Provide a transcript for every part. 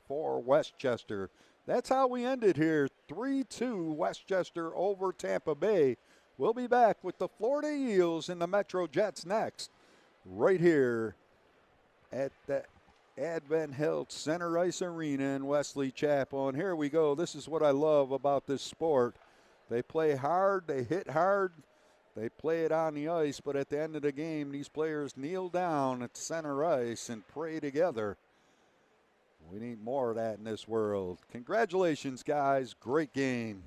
for Westchester. That's how we ended here. 3-2 Westchester over Tampa Bay. We'll be back with the Florida Eels and the MetroJets next, right here at the Advent Health Center Ice Arena in Wesley Chapel. And here we go. This is what I love about this sport. They play hard, they hit hard, they play it on the ice, but at the end of the game, these players kneel down at center ice and pray together. We need more of that in this world. Congratulations, guys. Great game.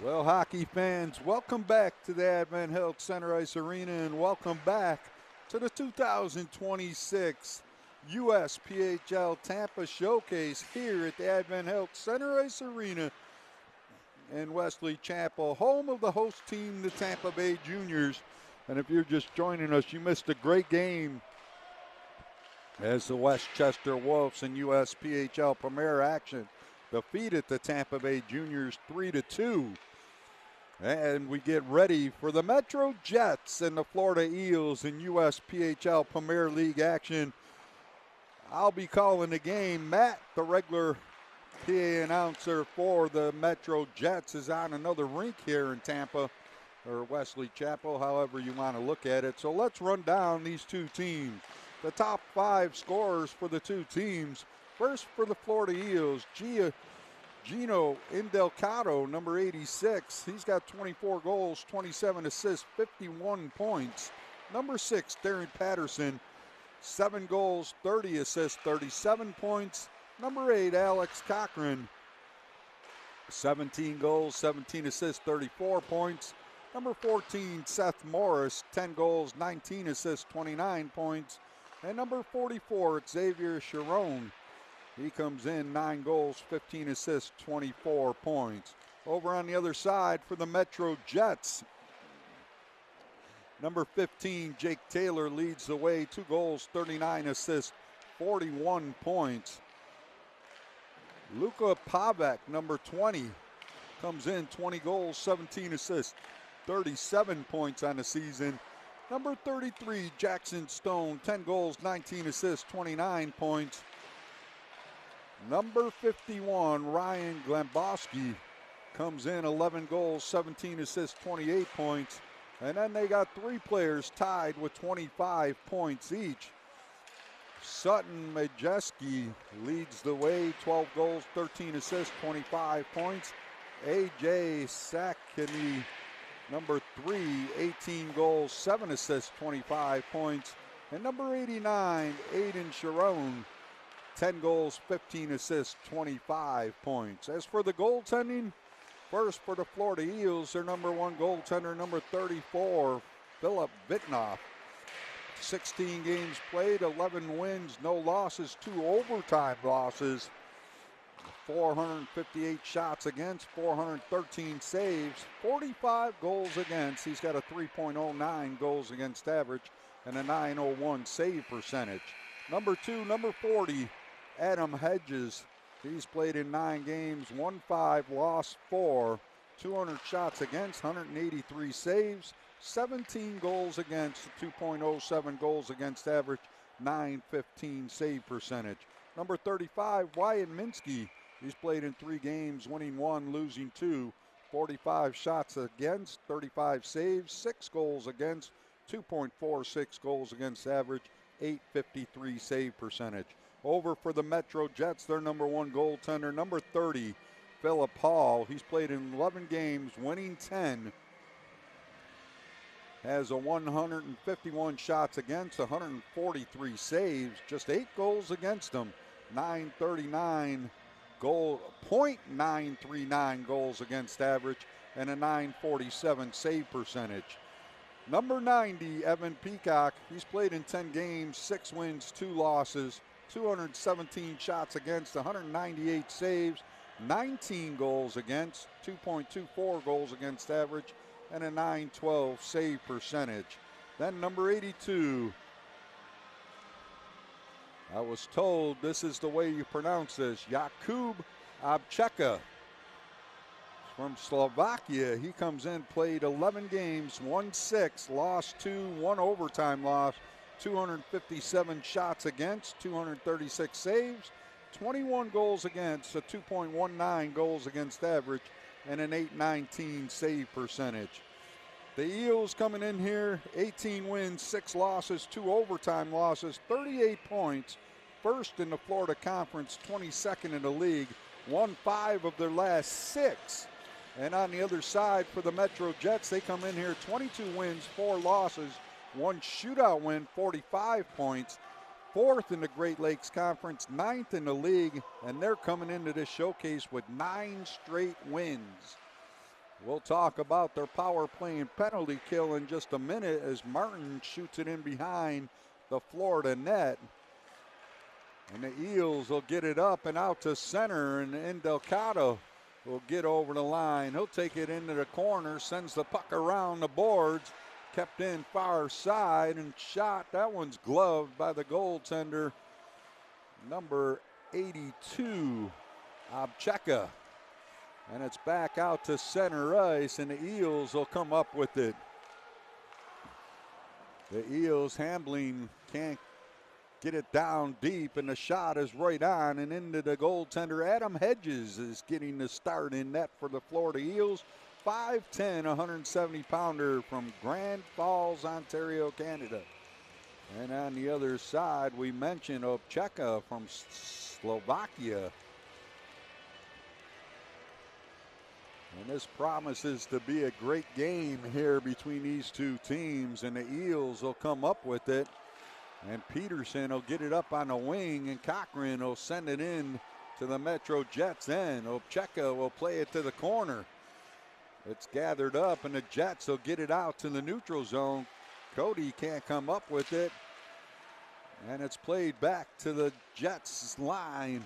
Well, hockey fans, welcome back to the Advent Health Center Ice Arena and welcome back to the 2026 USPHL Tampa Showcase here at the Advent Health Center Ice Arena in Wesley Chapel, home of the host team, the Tampa Bay Juniors. And if you're just joining us, you missed a great game as the Westchester Wolves in USPHL Premier action defeated the Tampa Bay Juniors 3-2. And we get ready for the MetroJets and the Florida Eels in USPHL Premier League action. I'll be calling the game. Matt, the regular PA announcer for the MetroJets, is on another rink here in Tampa, or Wesley Chapel, however you want to look at it. So let's run down these two teams. The top five scorers for the two teams. First for the Florida Eels, Gino Indelcato, number 86. He's got 24 goals, 27 assists, 51 points. Number 6, Darren Patterson, 7 goals, 30 assists, 37 points. Number 8, Alex Cochran, 17 goals, 17 assists, 34 points. Number 14, Seth Morris, 10 goals, 19 assists, 29 points. And number 44, Xavier Sharon. He comes in 9 goals, 15 assists, 24 points. Over on the other side for the MetroJets, number 15, Jake Taylor leads the way, 2 goals, 39 assists, 41 points. Luka Pavek, number 20, comes in 20 goals, 17 assists, 37 points on the season. Number 33, Jackson Stone, 10 goals, 19 assists, 29 points. Number 51, Ryan Glambowski, comes in 11 goals, 17 assists, 28 points. And then they got 3 players tied with 25 points each. Sutton Majeski leads the way, 12 goals, 13 assists, 25 points. A.J. Sakany, number 3, 18 goals, 7 assists, 25 points. And number 89, Aiden Sharon, 10 goals, 15 assists, 25 points. As for the goaltending, first for the Florida Eels, their number 1 goaltender, number 34, Philip Vitnoff. 16 games played, 11 wins, no losses, 2 overtime losses, 458 shots against, 413 saves, 45 goals against. He's got a 3.09 goals against average and a 901 save percentage. Number 2, number 40, Adam Hedges. He's played in 9 games, 1-5, lost 4, 200 shots against, 183 saves, 17 goals against, 2.07 goals against average, 915 save percentage. Number 35, Wyatt Minsky. He's played in 3 games, winning 1, losing 2, 45 shots against, 35 saves, 6 goals against, 2.46 goals against average, 853 save percentage. Over for the MetroJets, their number 1 goaltender, number 30, Philip Hall. He's played in 11 games, winning 10. Has a 151 shots against, 143 saves, just 8 goals against them, 939 goal, .939 goals against average, and a 947 save percentage. Number 90, Evan Peacock. He's played in 10 games, 6 wins, 2 losses, 217 shots against, 198 saves, 19 goals against, 2.24 goals against average, and a 912 save percentage. Then number 82. I was told this is the way you pronounce this. Jakub Abcheka from Slovakia. He comes in, played 11 games, won 6, lost 2, 1 overtime loss, 257 shots against, 236 saves, 21 goals against, a 2.19 goals against average, and an 819 save percentage. The Eels coming in here, 18 wins, 6 losses, 2 overtime losses, 38 points, first in the Florida Conference, 22nd in the league, won 5 of their last 6. And on the other side for the MetroJets, they come in here, 22 wins, 4 losses, 1 shootout win, 45 points, 4th in the Great Lakes Conference, 9th in the league, and they're coming into this showcase with 9 straight wins. We'll talk about their power play and penalty kill in just a minute as Martin shoots it in behind the Florida net. And the Eels will get it up and out to center, and Delgado will get over the line. He'll take it into the corner, sends the puck around the boards, kept in far side and shot. That one's gloved by the goaltender, number 82, Obcheka. And it's back out to center ice, and the Eels will come up with it. The Eels handling can't get it down deep, and the shot is right on and into the goaltender. Adam Hedges is getting the start in net for the Florida Eels. 5'10", 170-pounder from Grand Falls, Ontario, Canada. And on the other side, we mentioned Obcheka from Slovakia. And this promises to be a great game here between these two teams, and the Eels will come up with it. And Peterson will get it up on the wing, and Cochran will send it in to the MetroJets end. Obcheka will play it to the corner. It's gathered up, and the Jets will get it out to the neutral zone. Cody can't come up with it. And it's played back to the Jets line.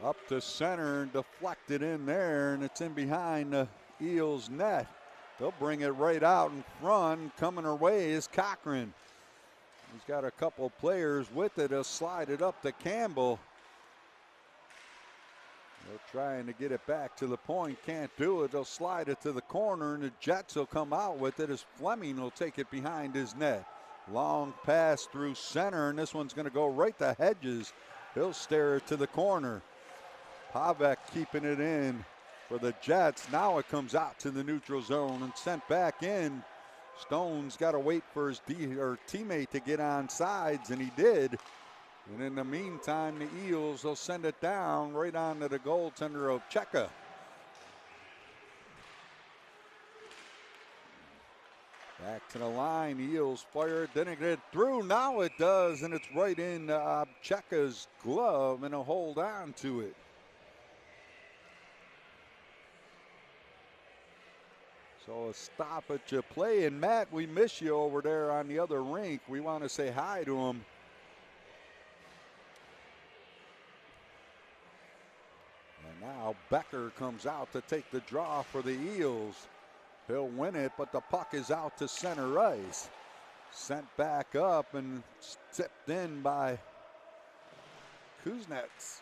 Up to center and deflected in there, and it's in behind the Eels net. They'll bring it right out in front. Coming her way is Cochran. He's got a couple players with it. He'll slide it up to Campbell. They're trying to get it back to the point. Can't do it. They'll slide it to the corner, and the Jets will come out with it as Fleming will take it behind his net. Long pass through center, and this one's going to go right to Hedges. He'll stare it to the corner. Pavek keeping it in for the Jets. Now it comes out to the neutral zone and sent back in. Stone's got to wait for his teammate to get on sides, and he did. And in the meantime, the Eels will send it down right onto the goaltender of Obcheka. Back to the line. Eels fire it. Didn't get it through. Now it does, and it's right in Obcheka's glove, and he'll hold on to it. So a stoppage of play. And Matt, we miss you over there on the other rink. We want to say hi to him. And now Becker comes out to take the draw for the Eels. He'll win it, but the puck is out to center ice. Sent back up and tipped in by Kuznets.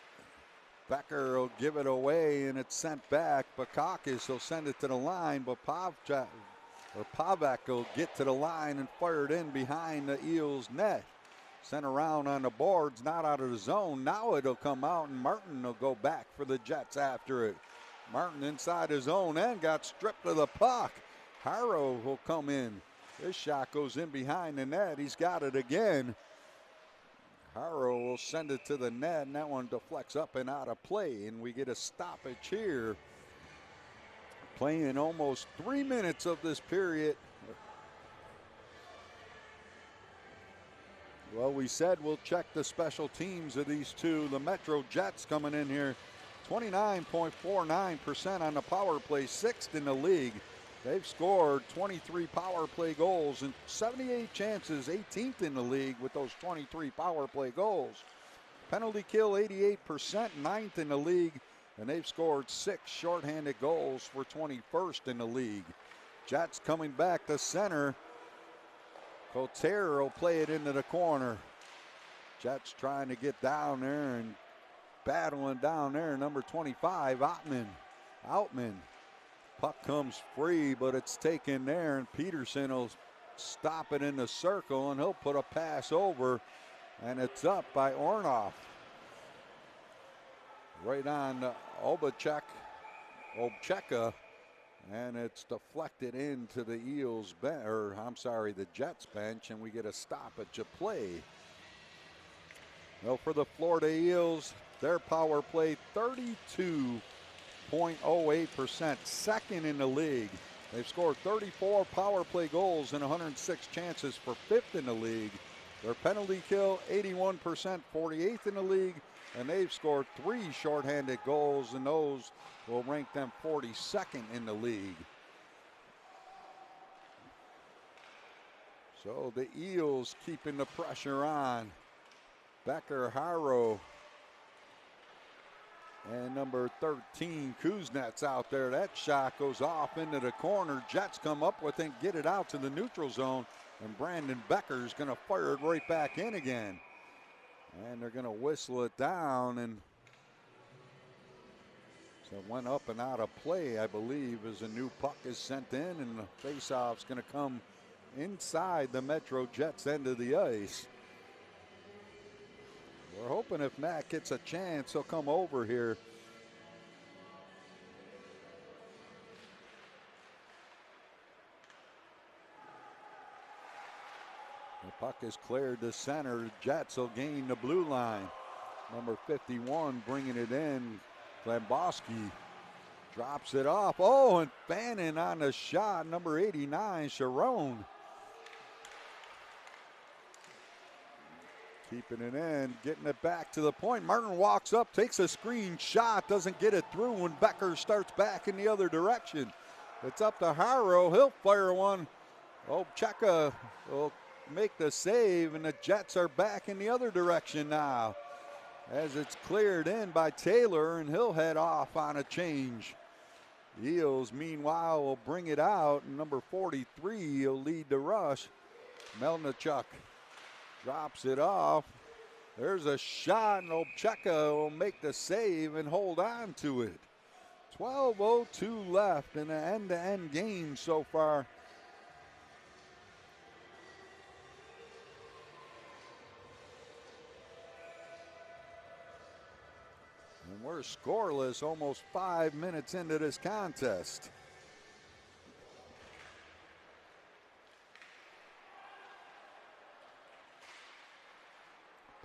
Becker will give it away, and it's sent back. Bakakis will send it to the line, but Pavek will get to the line and fire it in behind the Eels' net. Sent around on the boards, not out of the zone. Now it'll come out, and Martin will go back for the Jets after it. Martin inside his own end got stripped of the puck. Harrow will come in. This shot goes in behind the net. He's got it again. Harrow will send it to the net, and that one deflects up and out of play, and we get a stoppage here. Playing almost 3 minutes of this period. Well, we said we'll check the special teams of these two. The MetroJets coming in here, 29.49% on the power play, 6th in the league. They've scored 23 power play goals and 78 chances, 18th in the league with those 23 power play goals. Penalty kill 88%, 9th in the league, and they've scored 6 shorthanded goals for 21st in the league. Jets coming back to center. Coterre will play it into the corner. Jets trying to get down there and battling down there. Number 25, Outman. Puck comes free, but it's taken there, and Peterson will stop it in the circle, and he'll put a pass over, and it's up by Ornoff. Right on Obcheka, and it's deflected into the the Jets bench, and we get a stoppage of play. Well, for the Florida Eels, their power play 32.08%, 2nd in the league. They've scored 34 power play goals and 106 chances for 5th in the league. Their penalty kill 81%, 48th in the league. and they've scored 3 shorthanded goals, and those will rank them 42nd in the league. So the Eels keeping the pressure on. Becker, Harrow, and number 13, Kuznets out there. That shot goes off into the corner. Jets come up with it and get it out to the neutral zone. And Brandon Becker's going to fire it right back in again. And they're going to whistle it down. And so it went up and out of play, I believe, as a new puck is sent in. And the faceoff's going to come inside the MetroJets end of the ice. We're hoping if Matt gets a chance, he'll come over here. The puck is cleared to center. Jets will gain the blue line. Number 51 bringing it in. Glamboski drops it off. Oh, and Bannon on the shot. Number 89, Sharon. Keeping it in, getting it back to the point. Martin walks up, takes a screen shot, doesn't get it through when Becker starts back in the other direction. It's up to Harrow. He'll fire one. Oh, Cheka will make the save, and the Jets are back in the other direction now as it's cleared in by Taylor, and he'll head off on a change. Eels, meanwhile, will bring it out, and number 43 will lead the rush. Melnichuk drops it off. There's a shot, and Obcheka will make the save and hold on to it. 12:02 left in an end-to-end game so far. And we're scoreless almost 5 minutes into this contest.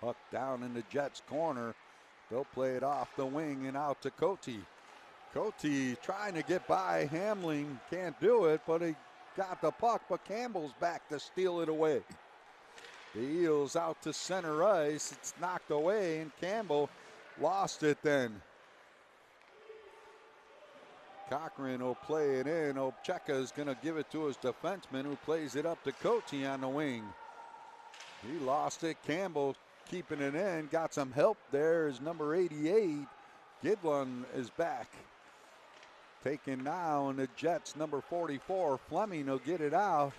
Puck down in the Jets' corner. They'll play it off the wing and out to Cote. Cote trying to get by Hamling. Can't do it, but he got the puck, but Campbell's back to steal it away. The Eels out to center ice. It's knocked away, and Campbell lost it then. Cochran will play it in. Obcheka is going to give it to his defenseman, who plays it up to Cote on the wing. He lost it. Campbell keeping it in. Got some help there as number 88. Gidlin is back. Taken now, and the Jets, number 44, Fleming will get it out.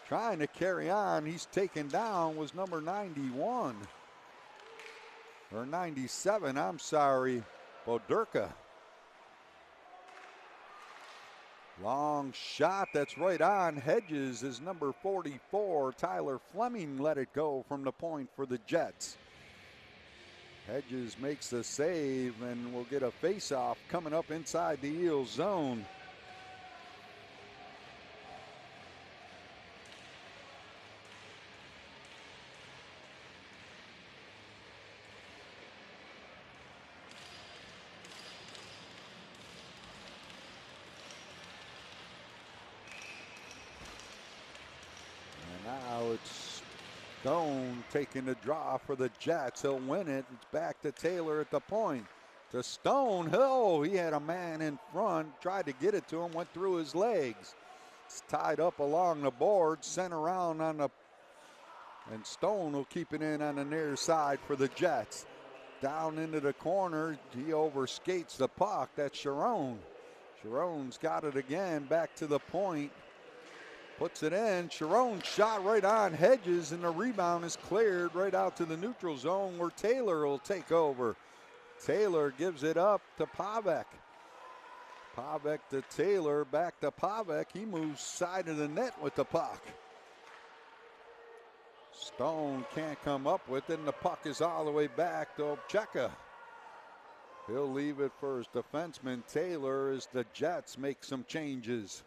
Trying to carry on. He's taken down was number 91. Or 97, I'm sorry. Boderka. Long shot, that's right on. Hedges is number 44. Tyler Fleming let it go from the point for the Jets. Hedges makes the save, and we'll get a face-off coming up inside the Eels zone. Now it's Stone taking the draw for the Jets. He'll win it. It's back to Taylor at the point. To Stone. Oh, he had a man in front. Tried to get it to him. Went through his legs. It's tied up along the board. Sent around on the... And Stone will keep it in on the near side for the Jets. Down into the corner. He overskates the puck. That's Sharon. Sharon's got it again. Back to the point. Puts it in. Sharon shot right on Hedges, and the rebound is cleared right out to the neutral zone where Taylor will take over. Taylor gives it up to Pavek. Pavek to Taylor, back to Pavek. He moves side of the net with the puck. Stone can't come up with it, and the puck is all the way back to Obcheka. He'll leave it for his defenseman Taylor as the Jets make some changes.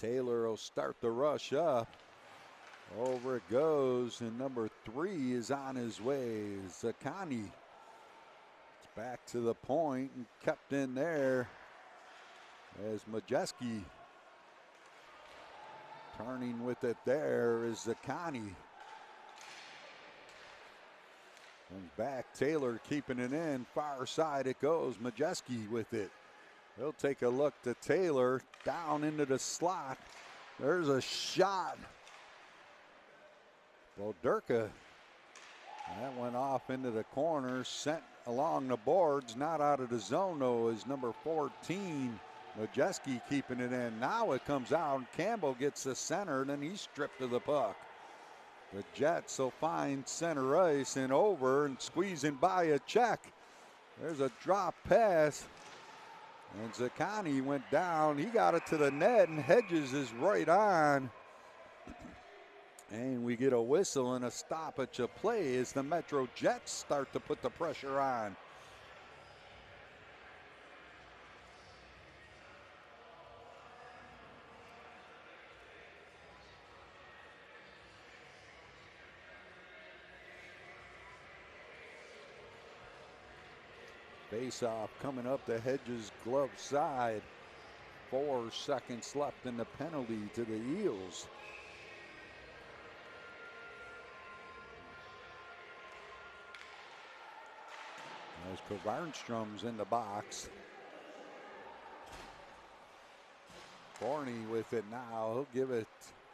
Taylor will start the rush up. Over it goes, and number 3 is on his way. Zakani. It's back to the point and kept in there as Majeski. Turning with it there is Zakani. Back Taylor keeping it in. Far side it goes. Majeski with it. He'll take a look to Taylor. Down into the slot. There's a shot. Boderka. That went off into the corner. Sent along the boards. Not out of the zone though is number 14. Majeski keeping it in. Now it comes out. Campbell gets the center. And then he's stripped of the puck. The Jets will find center ice and over and squeezing by a check. There's a drop pass. And Zaccani went down. He got it to the net and Hedges is right on. And we get a whistle and a stoppage of play as the MetroJets start to put the pressure on. Face-off coming up the Hedges glove side. 4 seconds left in the penalty to the Eels. As Kvarnstrom's in the box. Forney with it now. He'll give it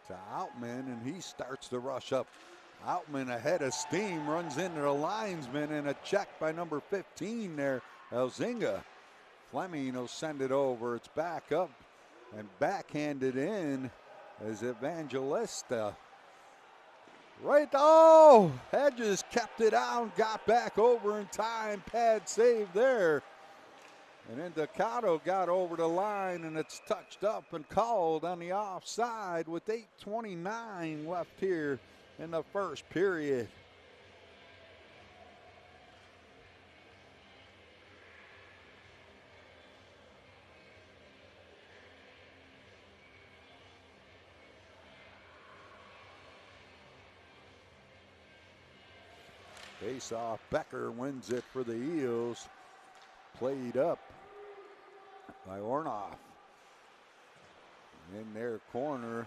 to Outman and he starts to rush up. Outman ahead of steam, runs into the linesman and a check by number 15 there, Elzinga. Fleming will send it over. It's back up and backhanded in as Evangelista. Right, oh, Hedges kept it out, got back over in time, pad save there. And then Ducato got over the line and it's touched up and called on the offside with 8:29 left here in the first period. Face off, Becker wins it for the Eels. Played up by Ornoff. In their corner.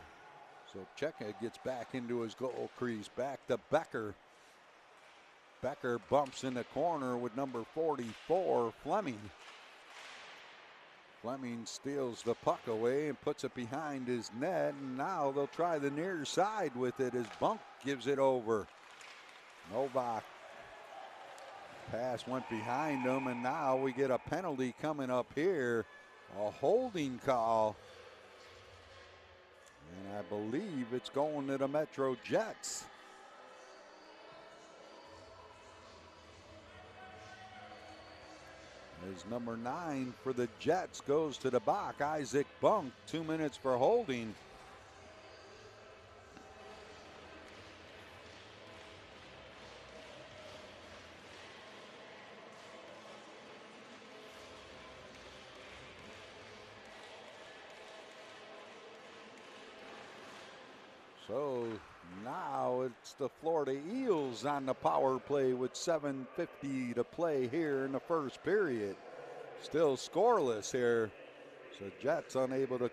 So Cheka gets back into his goal crease. Back to Becker. Becker bumps in the corner with number 44, Fleming. Fleming steals the puck away and puts it behind his net. And now they'll try the near side with it as Bunk gives it over. Novak. Pass went behind him, and now we get a penalty coming up here. A holding call. And I believe it's going to the MetroJets. As number 9 for the Jets goes to the box, Isaac Bunk, 2 minutes for holding. So now it's the Florida Eels on the power play with 7:50 to play here in the first period. Still scoreless here. So Jets unable to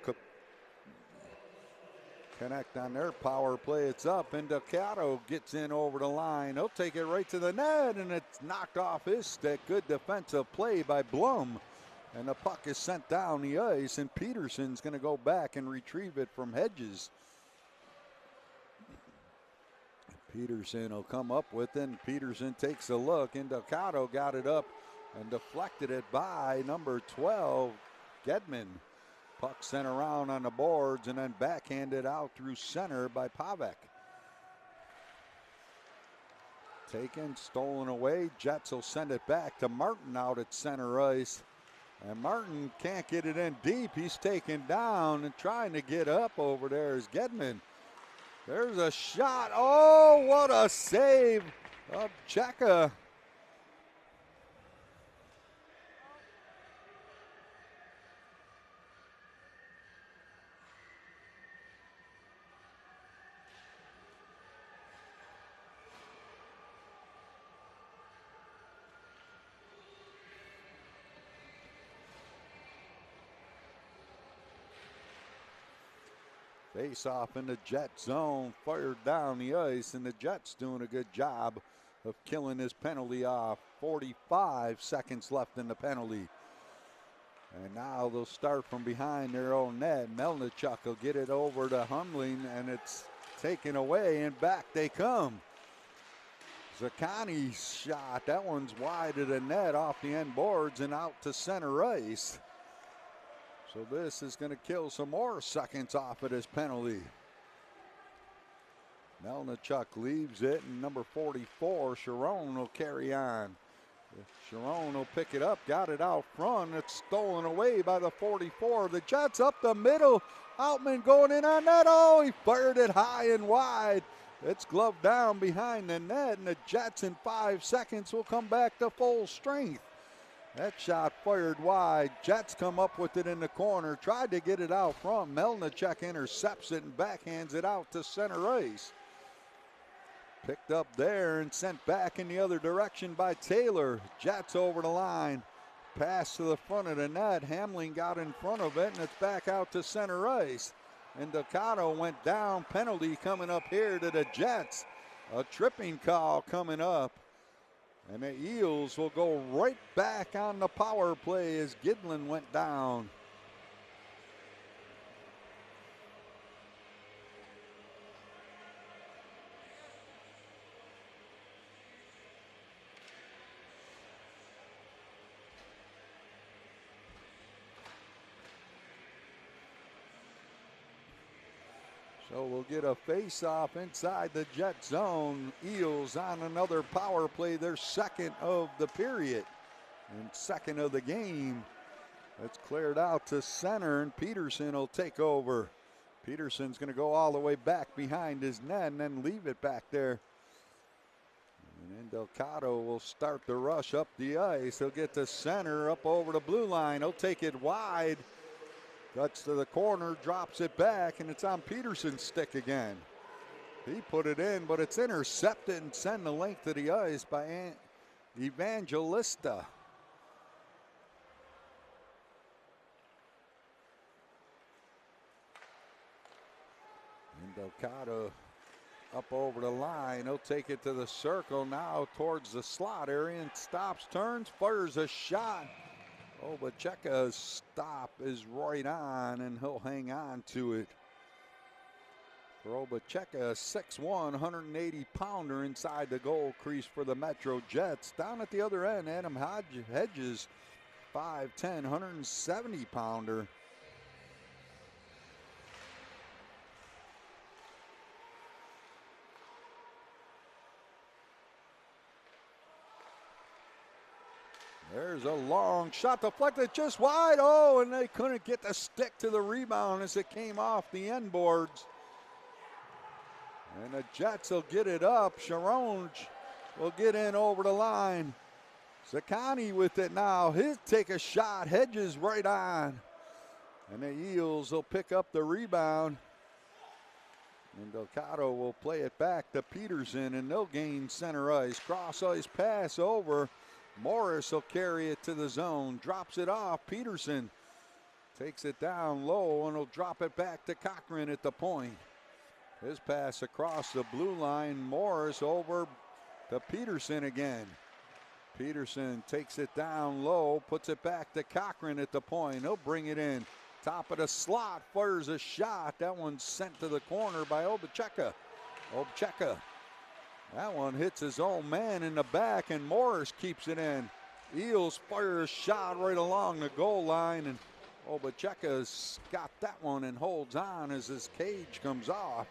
connect on their power play. It's up and Ducato gets in over the line. He'll take it right to the net and it's knocked off his stick. Good defensive play by Blum. And the puck is sent down the ice and Peterson's going to go back and retrieve it from Hedges. Peterson will come up with it, and Peterson takes a look, and Ducato got it up and deflected it by number 12, Gedman. Puck sent around on the boards and then backhanded out through center by Pavek. Taken, stolen away. Jets will send it back to Martin out at center ice. And Martin can't get it in deep. He's taken down and trying to get up over there is Gedman. There's a shot. Oh, what a save of Cheka. Face off in the Jet zone, fired down the ice, and the Jets doing a good job of killing this penalty off. 45 seconds left in the penalty. And now they'll start from behind their own net. Melnichuk will get it over to Humling, and it's taken away, and back they come. Zaccani's shot, that one's wide of the net off the end boards and out to center ice. So this is going to kill some more seconds off of this penalty. Melnichuk leaves it, and number 44, Sharon, will carry on. Sharon will pick it up, got it out front. It's stolen away by the 44. The Jets up the middle. Outman going in on net. Oh, he fired it high and wide. It's gloved down behind the net, and the Jets in 5 seconds will come back to full strength. That shot fired wide. Jets come up with it in the corner. Tried to get it out front. Melnichuk intercepts it and backhands it out to center ice. Picked up there and sent back in the other direction by Taylor. Jets over the line. Pass to the front of the net. Hamling got in front of it, and it's back out to center ice. And Ducato went down. Penalty coming up here to the Jets. A tripping call coming up. And the Eels will go right back on the power play as Gidlin went down. So we'll get a face-off inside the Jet zone. Eels on another power play, their second of the period and second of the game. That's cleared out to center, and Peterson will take over. Peterson's going to go all the way back behind his net and then leave it back there. And then Delgado will start the rush up the ice. He'll get to center, up over the blue line. He'll take it wide. Cuts to the corner, drops it back, and it's on Peterson's stick again. He put it in, but it's intercepted and sent the length of the ice by Evangelista. And Delgado up over the line. He'll take it to the circle now towards the slot area and stops, turns, fires a shot. Obacheka's stop is right on, and he'll hang on to it. For Obacheka, 6'1", 180-pounder inside the goal crease for the MetroJets. Down at the other end, Adam Hedges, 5'10", 170-pounder. There's a long shot deflected just wide. Oh, and they couldn't get the stick to the rebound as it came off the end boards. And the Jets will get it up. Sharon will get in over the line. Zaccani with it now. He'll take a shot. Hedges right on. And the Eels will pick up the rebound. And Delgado will play it back to Peterson, and they'll gain center ice. Cross ice pass over. Morris will carry it to the zone, drops it off. Peterson takes it down low, and he'll drop it back to Cochran at the point. His pass across the blue line. Morris over to Peterson again. Peterson takes it down low, puts it back to Cochran at the point. He'll bring it in. Top of the slot, fires a shot. That one's sent to the corner by Obacheka. That one hits his own man in the back, and Morris keeps it in. Eels fire a shot right along the goal line, and Obacheka's got that one and holds on as his cage comes off.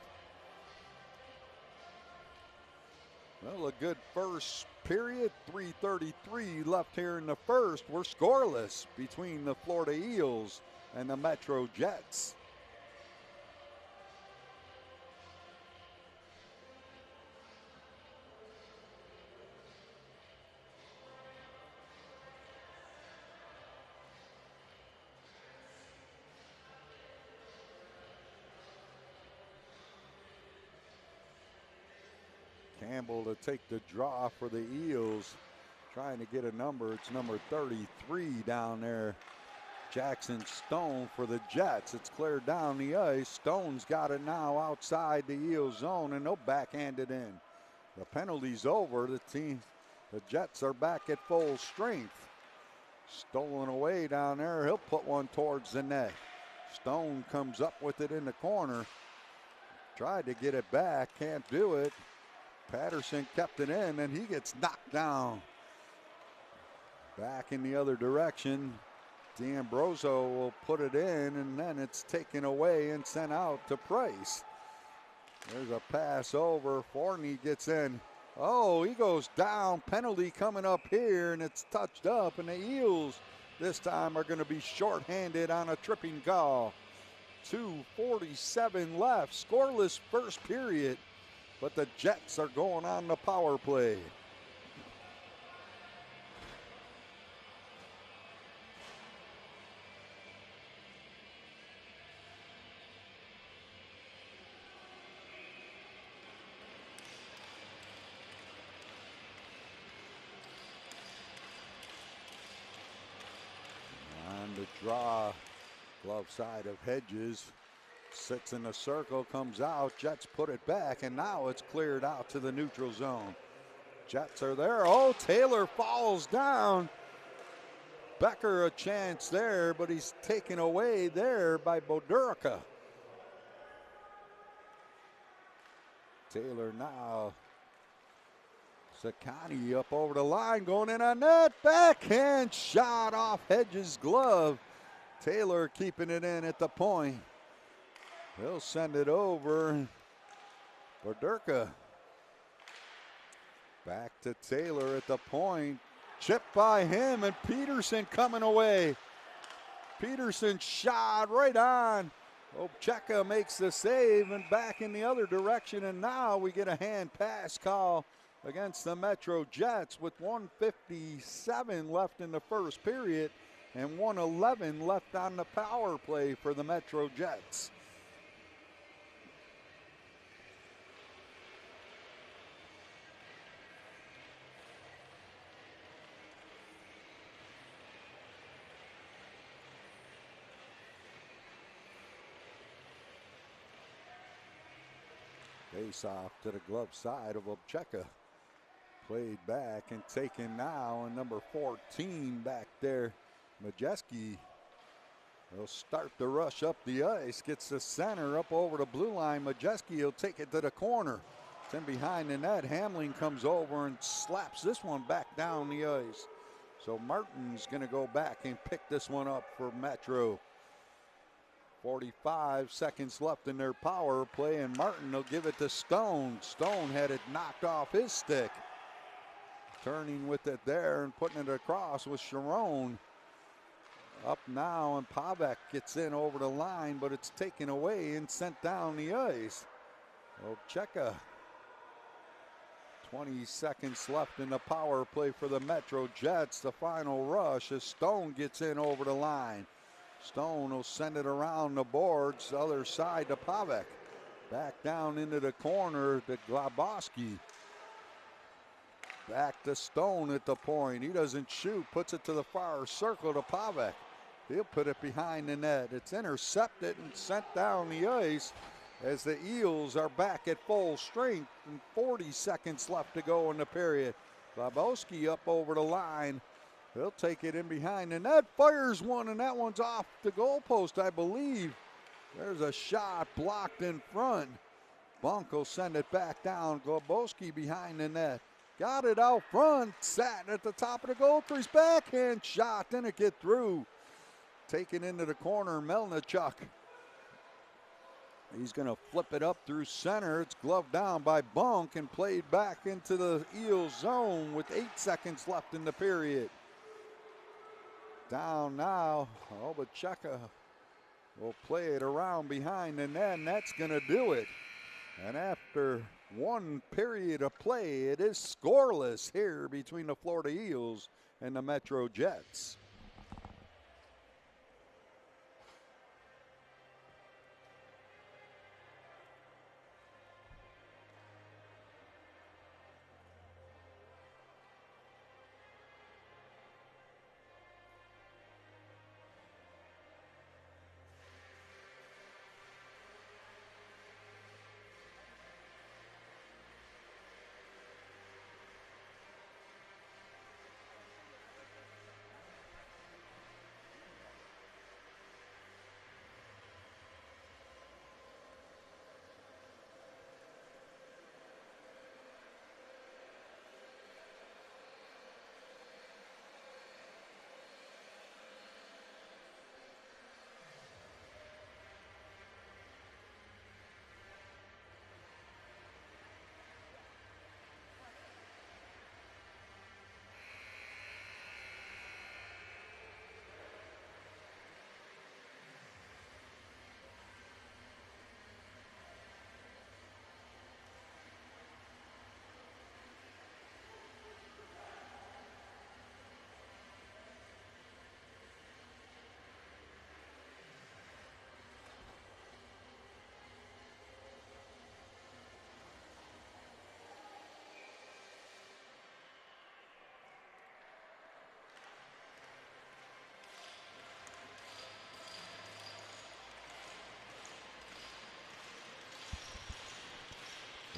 Well, a good first period. 3:33 left here in the first. We're scoreless between the Florida Eels and the MetroJets. Campbell to take the draw for the Eels. Trying to get a number. It's number 33 down there. Jackson Stone for the Jets. It's cleared down the ice. Stone's got it now outside the Eels zone, and they'll backhand it in. The penalty's over. The Jets are back at full strength. Stolen away down there. He'll put one towards the net. Stone comes up with it in the corner. Tried to get it back. Can't do it. Patterson kept it in, and he gets knocked down. Back in the other direction. D'Ambrosio will put it in, and then it's taken away and sent out to Price. There's a pass over. Forney gets in. Oh, he goes down. Penalty coming up here, and it's touched up, and the Eels this time are going to be shorthanded on a tripping call. 2:47 left. Scoreless first period, but the Jets are going on the power play. Draw, glove side of Hedges, sits in the circle, comes out. Jets put it back, and now it's cleared out to the neutral zone. Jets are there. Oh, Taylor falls down. Becker a chance there, but he's taken away there by Bodurica. Taylor now. Sakani up over the line, going in on net. Backhand shot off Hedges' glove. Taylor keeping it in at the point. He'll send it over. Bodurica. Back to Taylor at the point. Chipped by him, and Peterson coming away. Peterson shot right on. Obcheka makes the save, and back in the other direction, and now we get a hand pass call against the MetroJets with 1:57 left in the first period and 1:11 left on the power play for the MetroJets. Face off to the glove side of Obcheka. Played back and taken now, and number 14 back there, Majeski. Will start the rush up the ice, gets the center up over the blue line. Majeski will take it to the corner. It's in behind the net. Hamling comes over and slaps this one back down the ice. So Martin's going to go back and pick this one up for Metro. 45 seconds left in their power play, and Martin will give it to Stone. Stone had it knocked off his stick. Turning with it there and putting it across with Sharon. Up now, and Pavek gets in over the line, but it's taken away and sent down the ice. Obcheka. 20 seconds left in the power play for the MetroJets. The final rush as Stone gets in over the line. Stone will send it around the boards, the other side to Pavek. Back down into the corner to Glaboski. Back to Stone at the point. He doesn't shoot, puts it to the far circle to Pavek. He'll put it behind the net. It's intercepted and sent down the ice as the Eels are back at full strength and 40 seconds left to go in the period. Glaboski up over the line. He'll take it in behind the net, fires one, and that one's off the goalpost, I believe. There's a shot blocked in front. Bunk will send it back down. Glaboski behind the net. Got it out front, sat at the top of the goal crease, backhand shot, didn't get through. Taken into the corner, Melnichuk. He's going to flip it up through center. It's gloved down by Bunk and played back into the Eels zone with 8 seconds left in the period. Down now, Obcheka will play it around behind the net, and that's going to do it. And after one period of play, it is scoreless here between the Florida Eels and the MetroJets.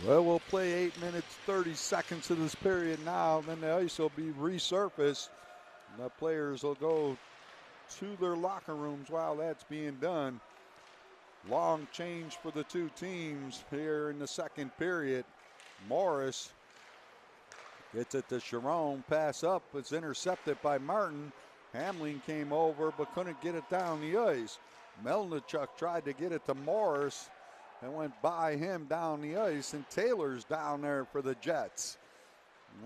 Well, we'll play 8 minutes, 30 seconds of this period now. Then the ice will be resurfaced. And the players will go to their locker rooms while that's being done. Long change for the two teams here in the second period. Morris gets it to Sharon. Pass up. It's intercepted by Martin. Hamlin came over but couldn't get it down the ice. Melnichuk tried to get it to Morris and went by him down the ice, and Taylor's down there for the Jets.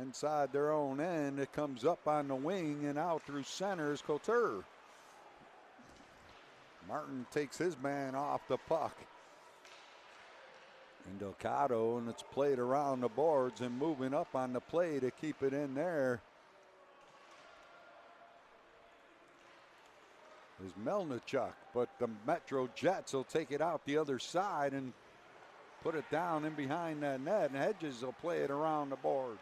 Inside their own end, it comes up on the wing and out through center is Couture. Martin takes his man off the puck. And Delgado, and it's played around the boards and moving up on the play to keep it in there is Melnichuk, but the MetroJets will take it out the other side and put it down in behind that net, and Hedges will play it around the board.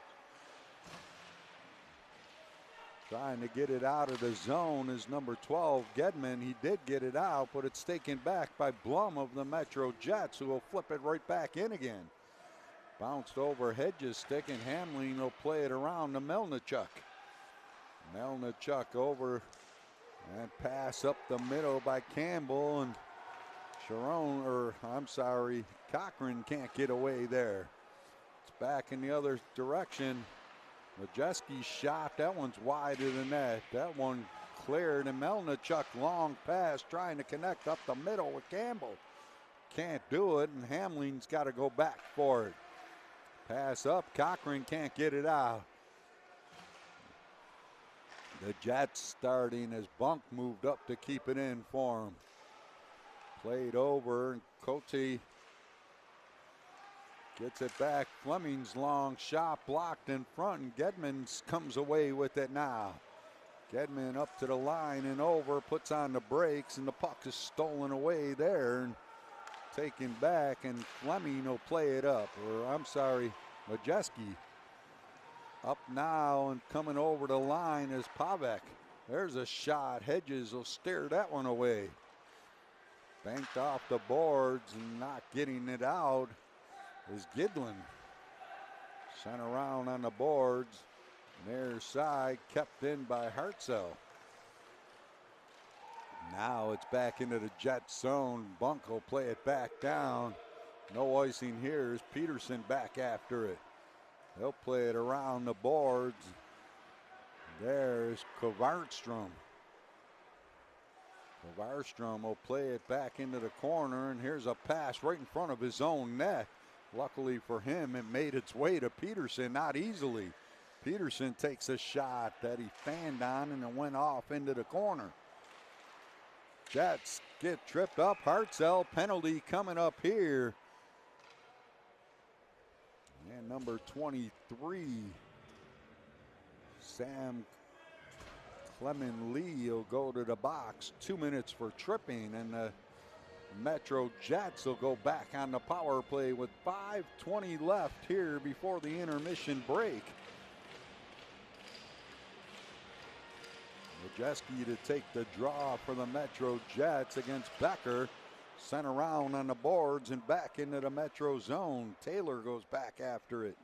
Trying to get it out of the zone is number 12, Gedman. He did get it out, but it's taken back by Blum of the MetroJets, who will flip it right back in again. Bounced over Hedges' stick, and Hamlin will play it around to Melnichuk. Melnichuk over and pass up the middle by Campbell, and Cochran can't get away there. It's back in the other direction. Majeski's shot, that one's wide of the net. That one cleared, and Melnichuk long pass trying to connect up the middle with Campbell. Can't do it, and Hamlin's got to go back for it. Pass up, Cochran can't get it out. The Jets starting as Bunk moved up to keep it in for him. Played over, and Cote gets it back. Fleming's long shot blocked in front, and Gedman comes away with it now. Gedman up to the line and over, puts on the brakes, and the puck is stolen away there and taken back, and Fleming will play it up. Majeski. Up now and coming over the line is Pavek. There's a shot. Hedges will steer that one away. Banked off the boards and not getting it out is Gidlin. Sent around on the boards. Near side, kept in by Hartzell. Now it's back into the Jet zone. Bunk will play it back down. No icing here as Peterson back after it. They'll play it around the boards. There's Kvartstrom. Kvartstrom will play it back into the corner, and here's a pass right in front of his own net. Luckily for him, it made its way to Peterson, not easily. Peterson takes a shot that he fanned on, and it went off into the corner. Jets get tripped up. Hartzell penalty coming up here. And number 23, Sam Clement Lee will go to the box. 2 minutes for tripping, and the MetroJets will go back on the power play with 5:20 left here before the intermission break. Majeski to take the draw for the MetroJets against Becker. Sent around on the boards and back into the Metro zone. Taylor goes back after it.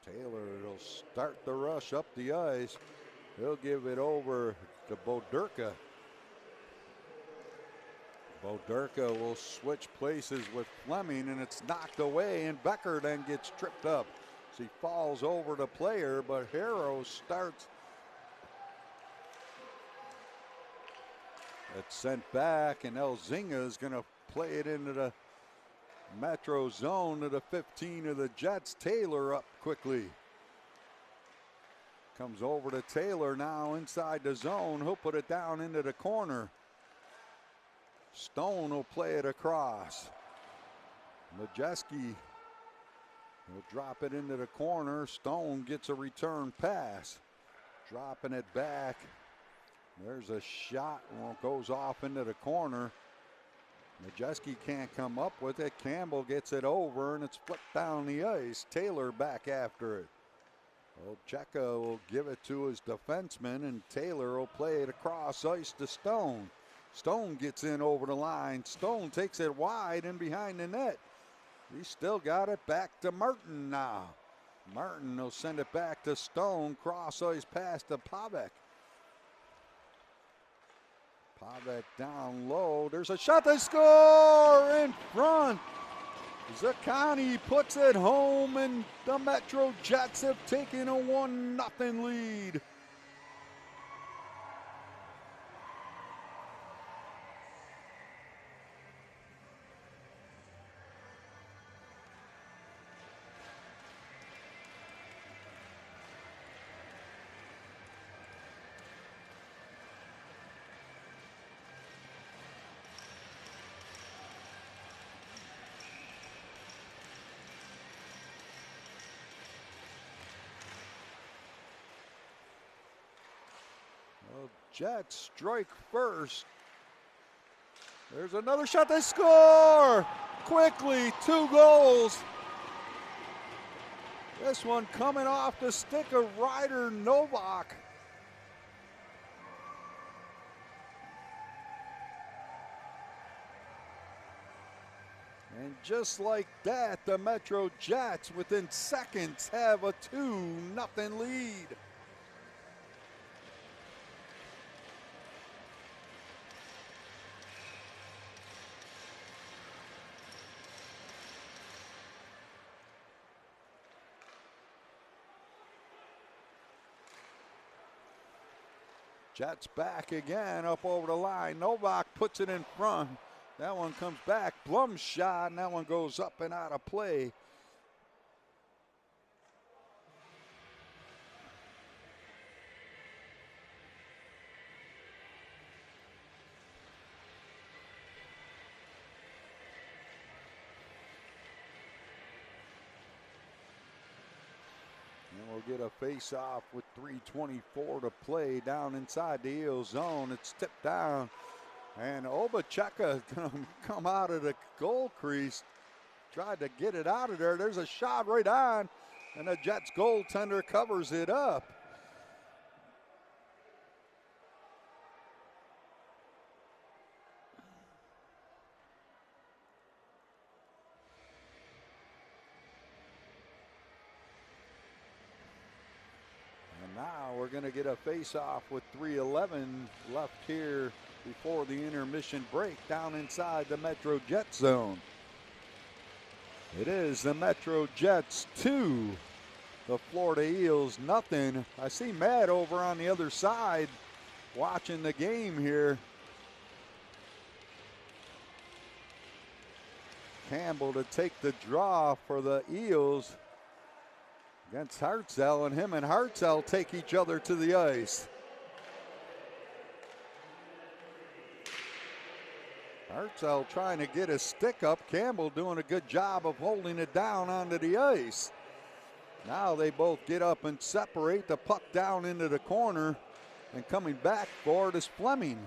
Taylor will start the rush up the ice. He'll give it over to Boderka. Boderka will switch places with Fleming, and it's knocked away, and Becker then gets tripped up. So he falls over the player, but Harrow starts. It's sent back, and Elzinga is going to play it into the Metro zone to the 15 of the Jets. Taylor up quickly. Comes over to Taylor now inside the zone. He'll put it down into the corner. Stone will play it across. Majeski will drop it into the corner. Stone gets a return pass. Dropping it back. There's a shot. Well, it goes off into the corner. Majeski can't come up with it. Campbell gets it over, and it's flipped down the ice. Taylor back after it. Cheka will give it to his defenseman, and Taylor will play it across ice to Stone. Stone gets in over the line. Stone takes it wide and behind the net. He still got it back to Martin now. Martin will send it back to Stone. Cross ice pass to Pavek. Pavek down low. There's a shot. They score in front. Zaccani puts it home, and the MetroJets have taken a 1-0 lead. Jets strike first. There's another shot. They score quickly. 2 goals. This one coming off the stick of Ryder Novak. And just like that, the MetroJets within seconds have a 2-0 lead. Jets back again up over the line. Novak puts it in front. That one comes back. Blum's shot, and that one goes up and out of play. We'll get a face-off with 3:24 to play down inside the Eels zone. It's tipped down, and Obacheka gonna come out of the goal crease. Tried to get it out of there. There's a shot right on, and the Jets goaltender covers it up. Now we're going to get a face-off with 3:11 left here before the intermission break down inside the MetroJets zone. It is the MetroJets 2, the Florida Eels 0. I see Matt over on the other side watching the game here. Campbell to take the draw for the Eels against Hartzell, and him and Hartzell take each other to the ice. Hartzell trying to get his stick up. Campbell doing a good job of holding it down onto the ice. Now they both get up and separate. The puck down into the corner, and coming back for it is Fleming.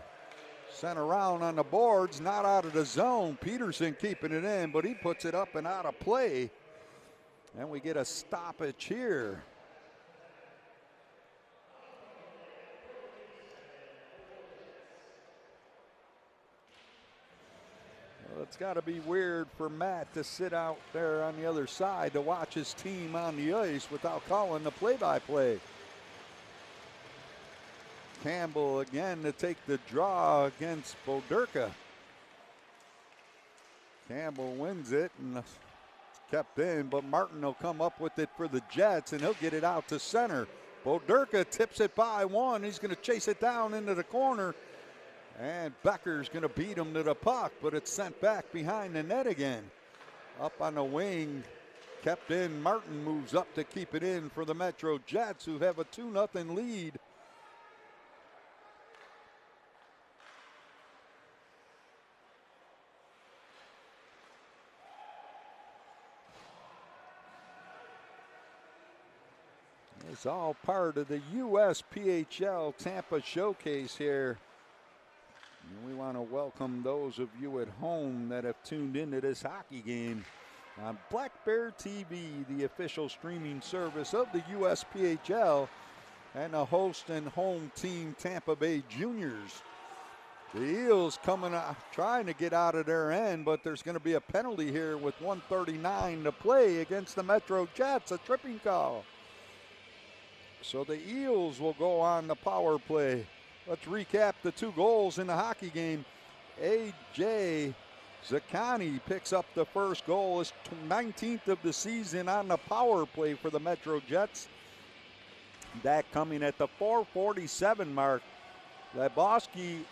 Sent around on the boards, not out of the zone. Peterson keeping it in, but he puts it up and out of play. And we get a stoppage here. Well, it's got to be weird for Matt to sit out there on the other side to watch his team on the ice without calling the play-by-play. Campbell again to take the draw against Boderka. Campbell wins it and kept in, but Martin will come up with it for the Jets, and he'll get it out to center. Boderka tips it by one. He's going to chase it down into the corner, and Becker's going to beat him to the puck, but it's sent back behind the net again. Up on the wing, kept in. Martin moves up to keep it in for the MetroJets, who have a 2-0 lead. It's all part of the USPHL Tampa showcase here. And we want to welcome those of you at home that have tuned into this hockey game on Black Bear TV, the official streaming service of the USPHL and the host and home team Tampa Bay Juniors. The Eels coming out, trying to get out of their end, but there's going to be a penalty here with 1:39 to play against the MetroJets, a tripping call. So the Eels will go on the power play. Let's recap the 2 goals in the hockey game. A.J. Zaccani picks up the first goal, his 19th of the season on the power play for the MetroJets. That coming at the 4:47 mark. Lebowski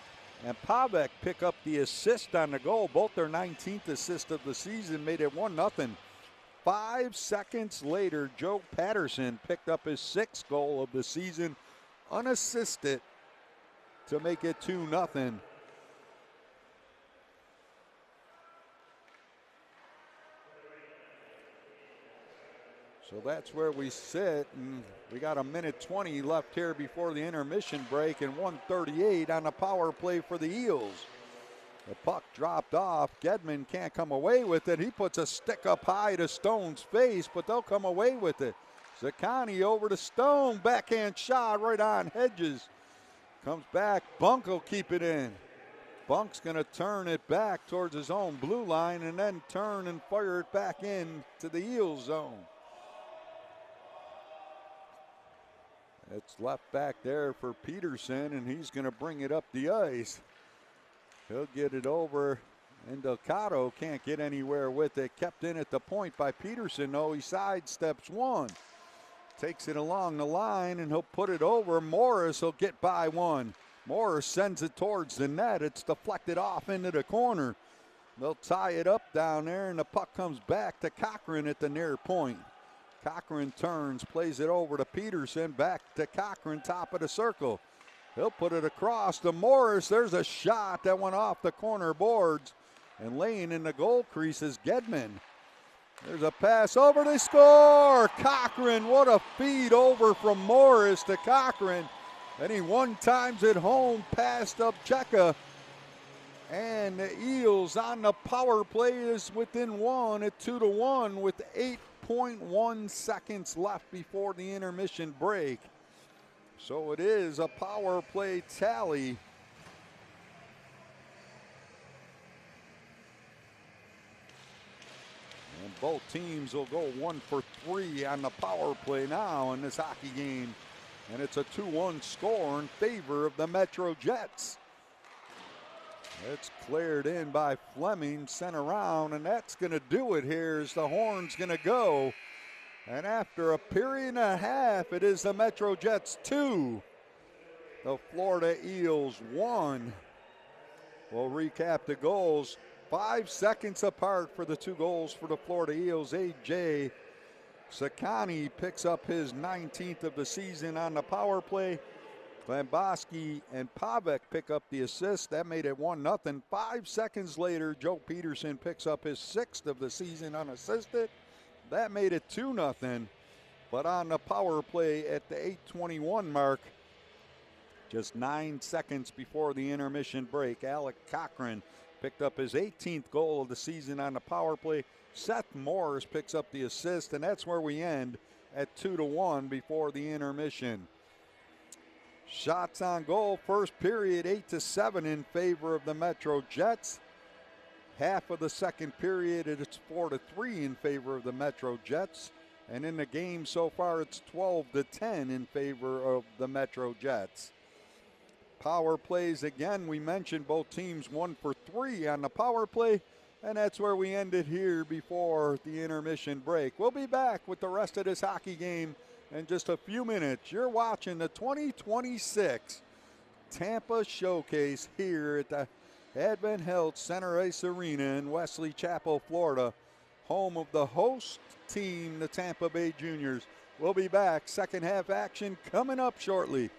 and Pavek pick up the assist on the goal. Both their 19th assist of the season, made it 1-0. 5 seconds later, Joe Patterson picked up his 6th goal of the season, unassisted, to make it 2-0. So that's where we sit, and we got 1:20 left here before the intermission break, and 1:38 on the power play for the Eels. The puck dropped off. Gedman can't come away with it. He puts a stick up high to Stone's face, but they'll come away with it. Zaccani over to Stone. Backhand shot right on Hedges. Comes back. Bunk will keep it in. Bunk's going to turn it back towards his own blue line and then turn and fire it back in to the Eels zone. It's left back there for Peterson, and he's going to bring it up the ice. He'll get it over, and Delgado can't get anywhere with it. Kept in at the point by Peterson, though. He sidesteps one. Takes it along the line, and he'll put it over. Morris will get by one. Morris sends it towards the net. It's deflected off into the corner. They'll tie it up down there, and the puck comes back to Cochran at the near point. Cochran turns, plays it over to Peterson, back to Cochran, top of the circle. He'll put it across to Morris. There's a shot that went off the corner boards, and laying in the goal crease is Gedman. There's a pass over, they score! Cochran, what a feed over from Morris to Cochran. Then he one-times it home past Upcheka. And the Eels on the power play is within one at 2-1 with 8.1 seconds left before the intermission break. So it is a power play tally. And both teams will go 1 for 3 on the power play now in this hockey game. And it's a 2-1 score in favor of the MetroJets. It's cleared in by Fleming, sent around, and that's going to do it here as the horn's going to go. And after a period and a half, it is the MetroJets 2, the Florida Eels 1. We'll recap the goals. 5 seconds apart for the 2 goals for the Florida Eels. A.J. Zaccani picks up his 19th of the season on the power play. Glamboski and Pavek pick up the assist. That made it 1-0. 5 seconds later, Joe Peterson picks up his 6th of the season unassisted. That made it 2-0. But on the power play at the 8:21 mark, just 9 seconds before the intermission break, Alec Cochran picked up his 18th goal of the season on the power play. Seth Morris picks up the assist, and that's where we end at 2-1 before the intermission. Shots on goal, first period 8-7 in favor of the MetroJets. Half of the second period, it's 4-3 in favor of the MetroJets. And in the game so far, it's 12-10 in favor of the MetroJets. Power plays again, we mentioned both teams 1 for 3 on the power play. And that's where we ended here before the intermission break. We'll be back with the rest of this hockey game in just a few minutes. You're watching the 2026 Tampa Showcase here at the Advent Health Center Ice Arena in Wesley Chapel, Florida, home of the host team, the Tampa Bay Juniors. We'll be back. Second half action coming up shortly.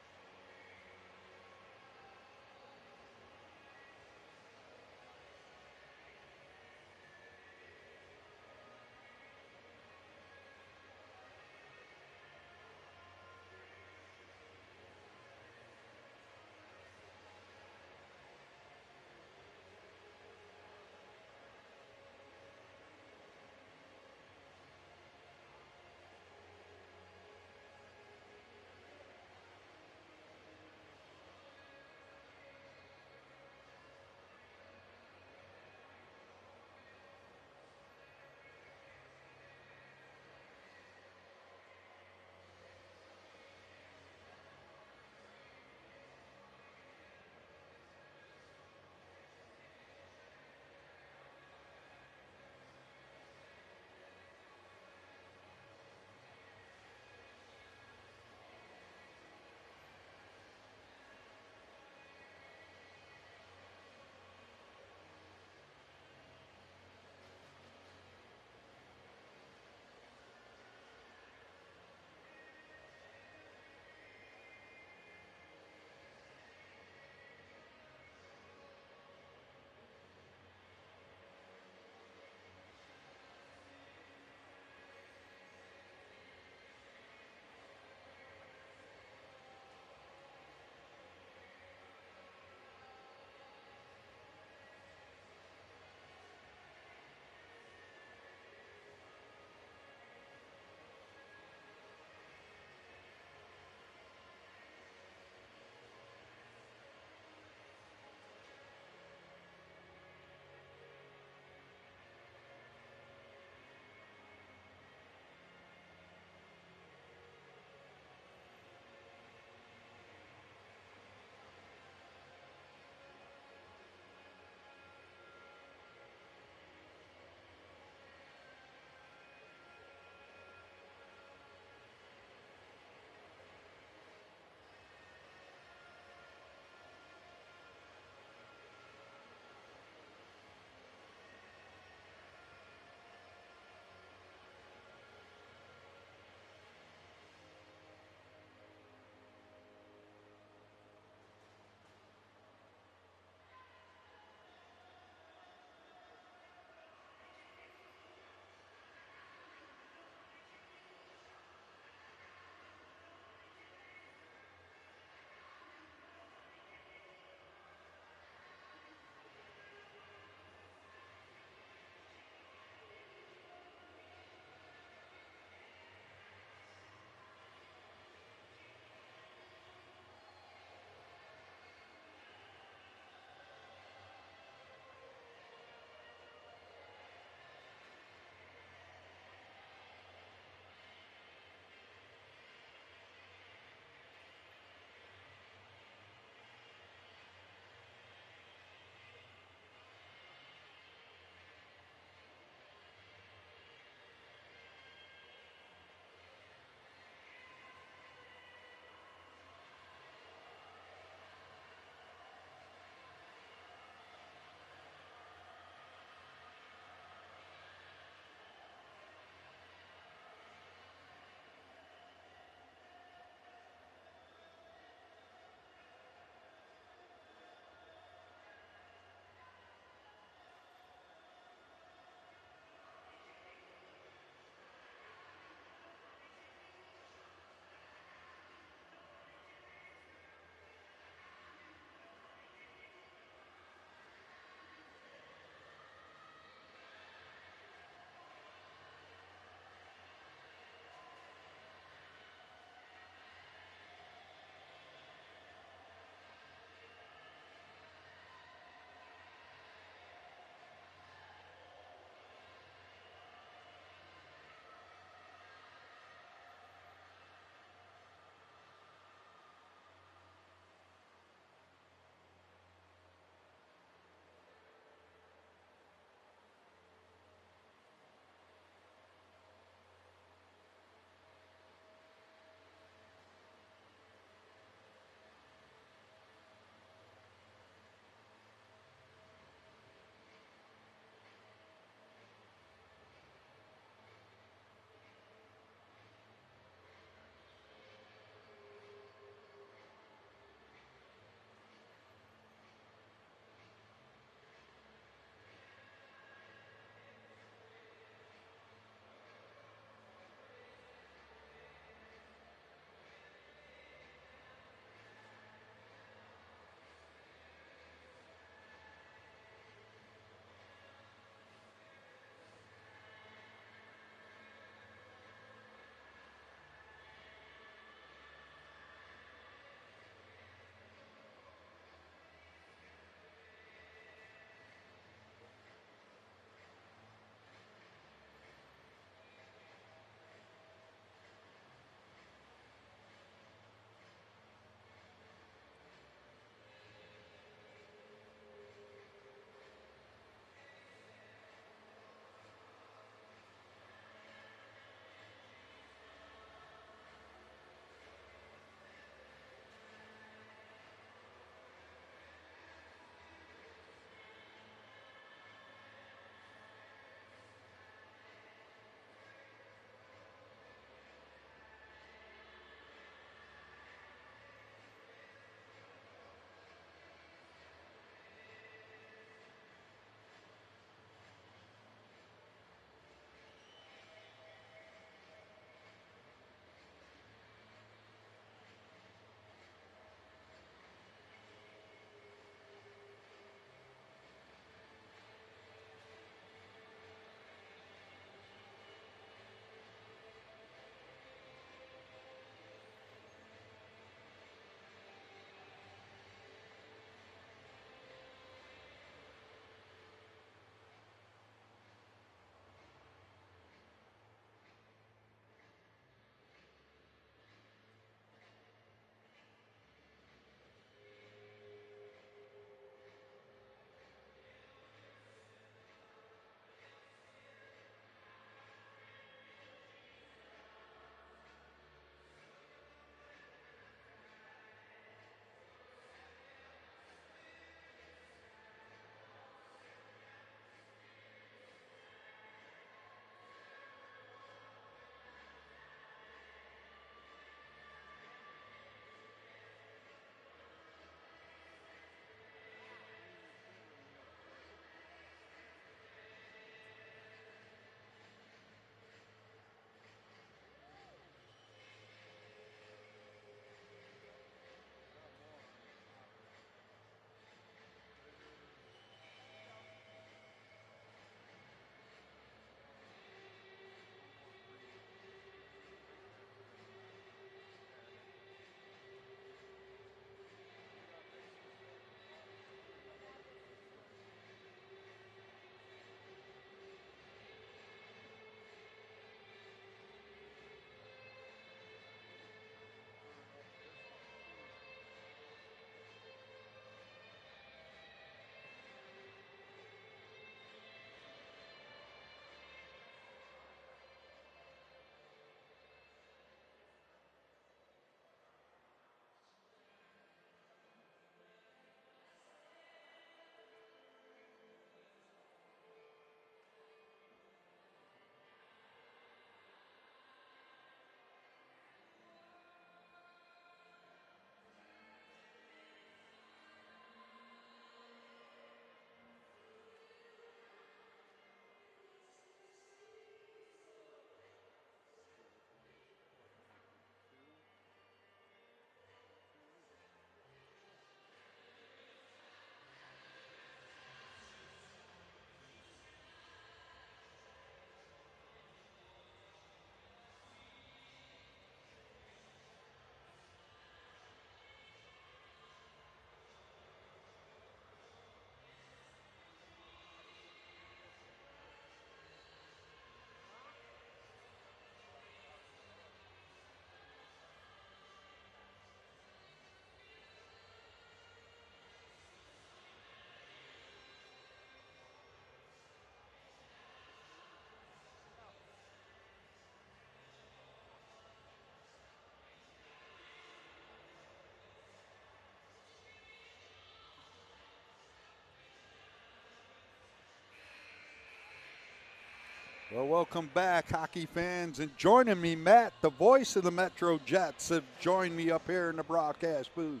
Well, welcome back, hockey fans. And joining me, Matt, the voice of the MetroJets, have joined me up here in the broadcast booth.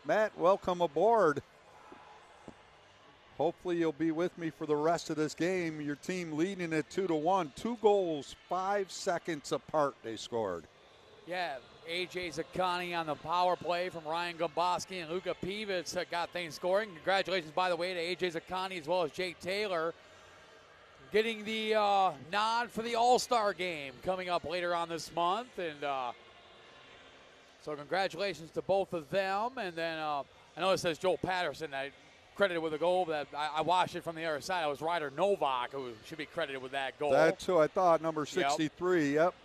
Matt, welcome aboard. Hopefully you'll be with me for the rest of this game. Your team leading at 2-1. 2 goals, 5 seconds apart they scored. Yeah, A.J. Zaccani on the power play from Ryan Gomboski and Luka Pivits got things scoring. Congratulations, by the way, to A.J. Zaccani as well as Jake Taylor, getting the nod for the All-Star game coming up later on this month. And so congratulations to both of them. And then I know it says Joel Patterson, I credited with a goal, but I watched it from the other side. It was Ryder Novak who should be credited with that goal. That's who I thought, number 63, yep.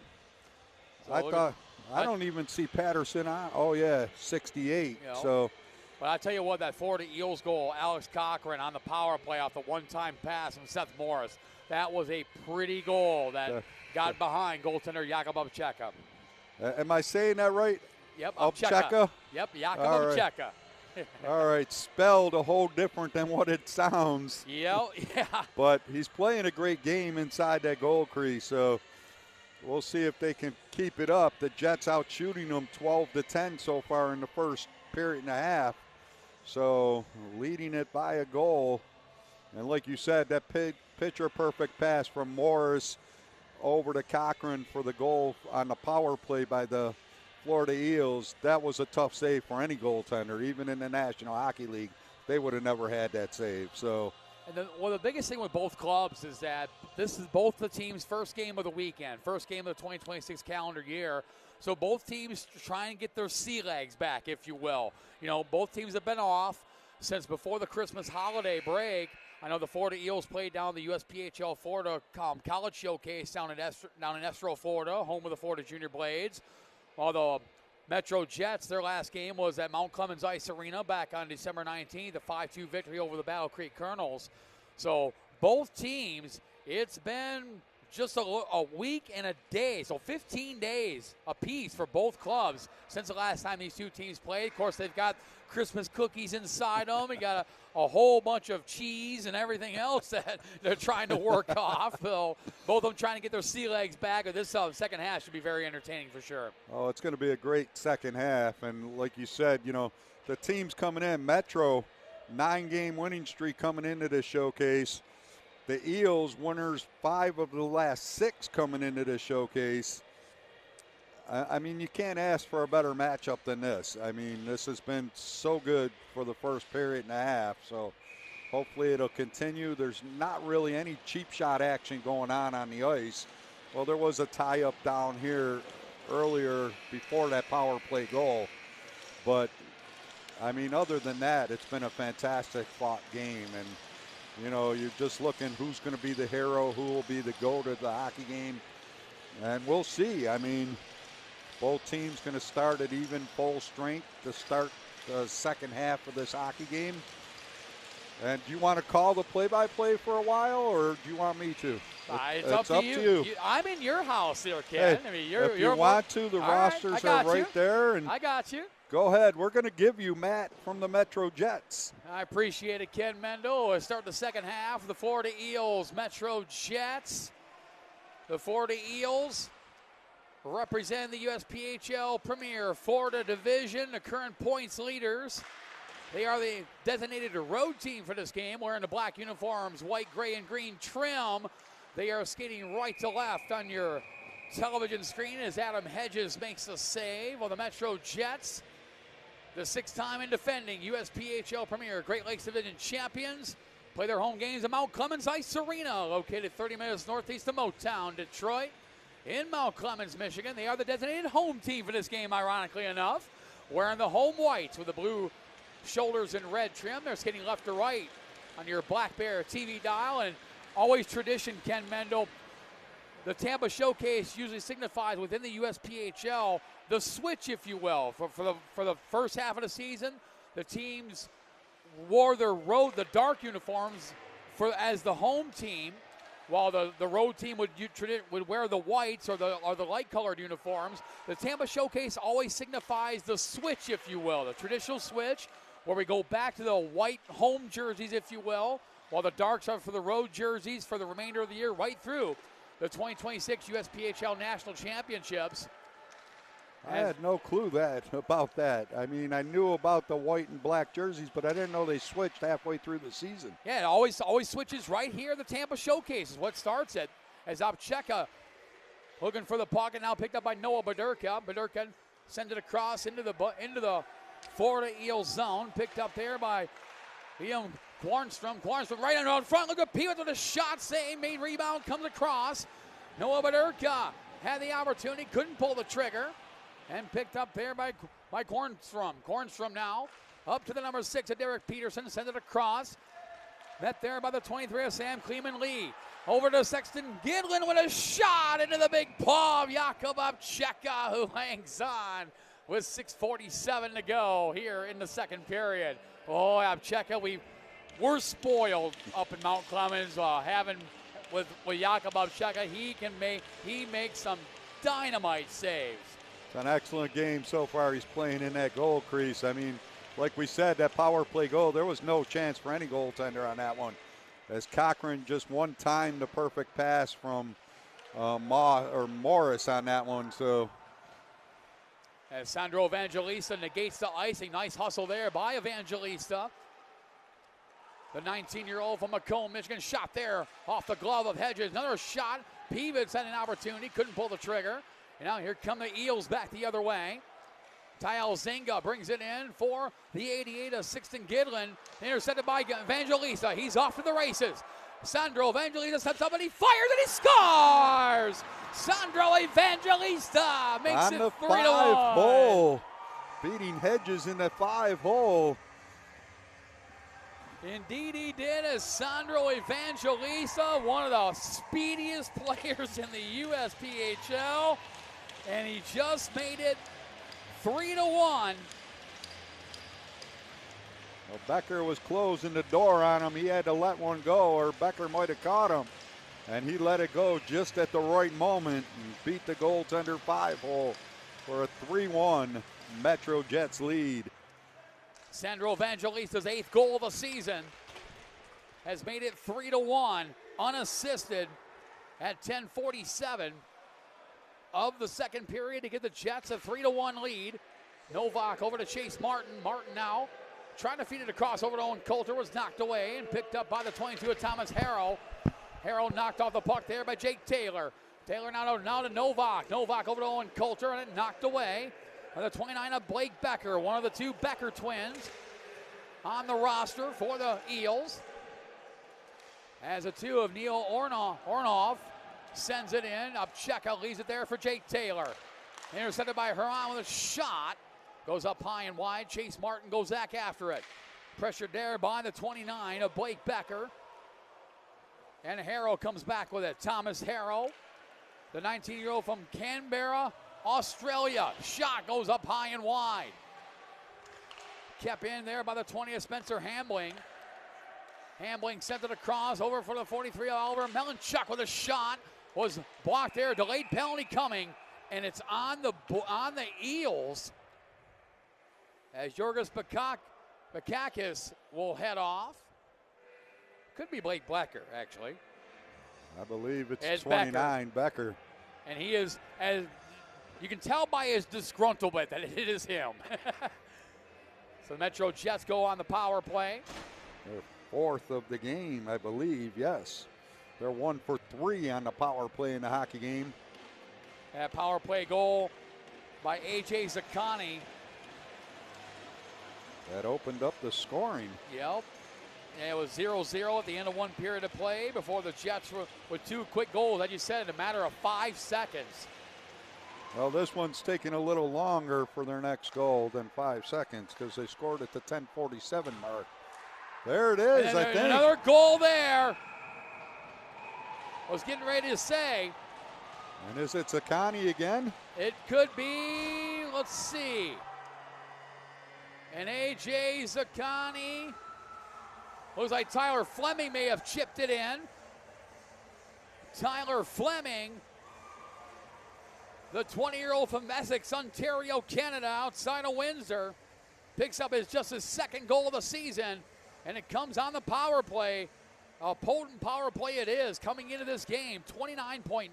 So I don't even see Patterson on. Oh, yeah, 68. You know, so. But I tell you what, that Florida Eels goal, Alex Cochran on the power play off the one-time pass from Seth Morris, that was a pretty goal that got behind goaltender Jakub Ovechka. Am I saying that right? Yep, Ovechka. Yep, Jakub Ovechka. All right, spelled a whole different than what it sounds. Yeah. But he's playing a great game inside that goal crease, so we'll see if they can keep it up. The Jets out shooting them 12-10 so far in the first period and a half. So leading it by a goal. And like you said, that picture-perfect pass from Morris over to Cochran for the goal on the power play by the Florida Eels. That was a tough save for any goaltender, even in the National Hockey League. They would have never had that save. So, and the biggest thing with both clubs is that this is both the teams' first game of the weekend, first game of the 2026 calendar year. So both teams trying to get their sea legs back, if you will. You know, both teams have been off since before the Christmas holiday break. I know the Florida Eels played down the USPHL Florida College Showcase down in Estro, Florida, home of the Florida Junior Blades. While the MetroJets, their last game was at Mount Clemens Ice Arena back on December 19th, a 5-2 victory over the Battle Creek Colonels. So both teams, it's been just a week and a day, so 15 days apiece for both clubs since the last time these two teams played. Of course, they've got Christmas cookies inside them. We got a whole bunch of cheese and everything else that they're trying to work off. So both of them trying to get their sea legs back. This second half should be very entertaining for sure. Oh, it's going to be a great second half. And like you said, you know, the teams coming in, Metro, 9-game winning streak coming into this showcase. The Eels, winners 5 of the last 6 coming into this showcase. I mean, you can't ask for a better matchup than this. I mean, this has been so good for the first period and a half. So hopefully it'll continue. There's not really any cheap shot action going on the ice. Well, there was a tie-up down here earlier before that power play goal. But, I mean, other than that, it's been a fantastic fought game. And, you know, you're just looking who's going to be the hero, who will be the GOAT of the hockey game. And we'll see. I mean, both teams going to start at even full strength to start the second half of this hockey game. And do you want to call the play-by-play for a while, or do you want me to? It's up to you. I'm in your house here, Ken. Hey, I mean, if you want to, the rosters are right there. And I got you. Go ahead. We're going to give you Matt from the MetroJets. I appreciate it, Ken Mendel. We'll start the second half of the Florida Eels, MetroJets. The Florida Eels represent the USPHL Premier Florida Division, the current points leaders. They are the designated road team for this game, wearing the black uniforms, white, gray, and green trim. They are skating right to left on your television screen as Adam Hedges makes the save. On the MetroJets, the 6-time and defending USPHL Premier Great Lakes Division champions, play their home games at Mount Clemens Ice Arena, located 30 minutes northeast of Motown, Detroit. In Mount Clemens, Michigan, they are the designated home team for this game, ironically enough. Wearing the home whites with the blue shoulders and red trim. They're skating left to right on your Black Bear TV dial. And always tradition, Ken Mendel, the Tampa Showcase usually signifies within the USPHL the switch, if you will. For the first half of the season, the teams wore the dark uniforms as the home team, while the road team would wear the whites or the light-colored uniforms. The Tampa Showcase always signifies the switch, if you will, the traditional switch, where we go back to the white home jerseys, if you will, while the darks are for the road jerseys for the remainder of the year, right through the 2026 USPHL National Championships. I had no clue about that. I mean, I knew about the white and black jerseys, but I didn't know they switched halfway through the season. Yeah, it always switches right here. The Tampa Showcase is what starts it. As Opcheka looking for the pocket, now picked up by Noah Badurka. Badurka sends it across into the Florida Eels zone. Picked up there by Liam Quarnstrom. Quarnstrom right in front. Look at Peewit with a shot save. Made rebound, comes across. Noah Badurka had the opportunity, couldn't pull the trigger. And picked up there by Quarnstrom. Quarnstrom now up to the number 6 of Derek Peterson. Sends it across. Met there by the 23 of Sam Kleeman-Lee. Over to Sexton Gidlin with a shot into the big paw of Jakub Opcheka, who hangs on with 6:47 to go here in the second period. Oh, Opcheka, we're spoiled up in Mount Clemens having with Jakub Opcheka. He makes some dynamite saves. It's an excellent game so far. He's playing in that goal crease. I mean, like we said, that power play goal, there was no chance for any goaltender on that one. As Cochran just one time the perfect pass from Morris on that one. So as Sandro Evangelista negates the icing. Nice hustle there by Evangelista. The 19-year-old from Macomb, Michigan, shot there off the glove of Hedges. Another shot. Peevitz had an opportunity, couldn't pull the trigger. And now here come the Eels back the other way. Tyel Zinga brings it in for the 88 of Sexton Gidlin. Intercepted by Evangelista. He's off to the races. Sandro Evangelista sets up and he fires and he scores! Sandro Evangelista makes on it the 3-1. 5-hole. Beating Hedges in the 5-hole. Indeed he did, as Sandro Evangelista, one of the speediest players in the USPHL. And he just made it 3-1. Well, Becker was closing the door on him. He had to let one go, or Becker might have caught him. And he let it go just at the right moment and beat the goaltender 5-hole for a 3-1 MetroJets lead. Sandro Evangelista's 8th goal of the season has made it 3-1, unassisted at 10:47 of the second period to give the Jets a 3-1 lead. Novak over to Chase Martin. Martin now trying to feed it across over to Owen Coulter, was knocked away and picked up by the 22 of Thomas Harrow. Harrow knocked off the puck there by Jake Taylor. Taylor now to Novak. Novak over to Owen Coulter and it knocked away by the 29 of Blake Becker, one of the two Becker twins on the roster for the Eels. As a 2 of Neil Ornov sends it in. Opcheka leaves it there for Jake Taylor. Intercepted by Huron with a shot. Goes up high and wide. Chase Martin goes back after it. Pressured there by the 29 of Blake Becker. And Harrow comes back with it. Thomas Harrow, the 19-year-old from Canberra, Australia. Shot goes up high and wide. Kept in there by the 20th Spencer Hambling. Hambling sent it across over for the 43 of Oliver Melanchuk with a shot. Was blocked there. Delayed penalty coming. And it's on the Eels as Yorgos Bakakis will head off. Could be Blake Becker, actually. I believe it's As 29, Becker. And he is, as you can tell by his disgruntlement, that it is him. So the MetroJets go on the power play. Their 4th of the game, I believe, yes. They're 1 for 3 on the power play in the hockey game. That power play goal by A.J. Zaccani. That opened up the scoring. Yep. And it was 0-0 at the end of one period of play before the Jets were with 2 quick goals, as you said, in a matter of 5 seconds. Well, this one's taking a little longer for their next goal than 5 seconds because they scored at the 10:47 mark. There it is, I think. Another goal there. I was getting ready to say. And is it Zaccani again? It could be, let's see. And A.J. Zaccani. Looks like Tyler Fleming may have chipped it in. Tyler Fleming, the 20-year-old from Essex, Ontario, Canada, outside of Windsor, picks up just his 2nd goal of the season, and it comes on the power play A potent power play it is coming into this game, 29.5%,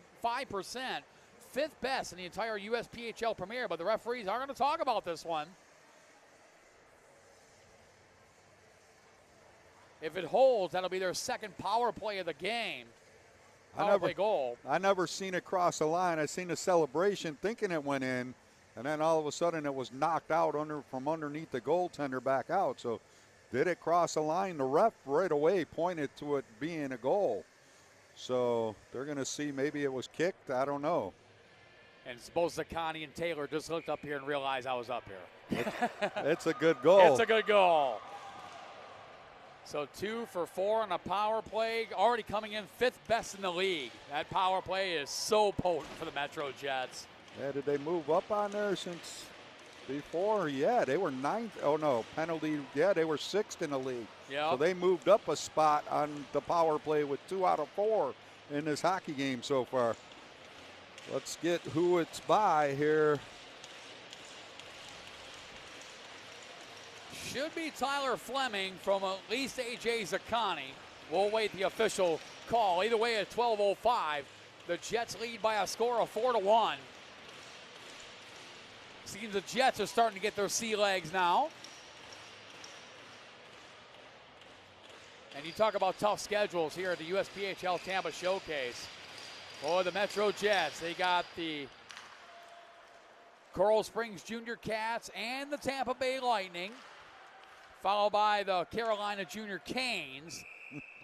fifth best in the entire USPHL Premier, but the referees aren't going to talk about this one. If it holds, that'll be their second power play of the game. Power play goal. I never seen it cross the line. I seen the celebration thinking it went in, and then all of a sudden it was knocked out from underneath the goaltender back out. So did it cross the line? The ref right away pointed to it being a goal. So they're going to see maybe it was kicked. I don't know. And suppose Connie and Taylor just looked up here and realized I was up here. It's a good goal. It's a good goal. So 2 for 4 on a power play, already coming in fifth best in the league. That power play is so potent for the MetroJets. Yeah, did they move up on there since before? Yeah, they were ninth. Oh, no, penalty. Yeah, they were sixth in the league. Yeah. So they moved up a spot on the power play with 2 out of 4 in this hockey game so far. Let's get who it's by here. Should be Tyler Fleming from at least A.J. Zaccani. We'll wait the official call. Either way, at 12:05, the Jets lead by a score of 4-1. Seems the Jets are starting to get their sea legs now. And you talk about tough schedules here at the USPHL Tampa Showcase. For the MetroJets, they got the Coral Springs Junior Cats and the Tampa Bay Lightning, followed by the Carolina Junior Canes.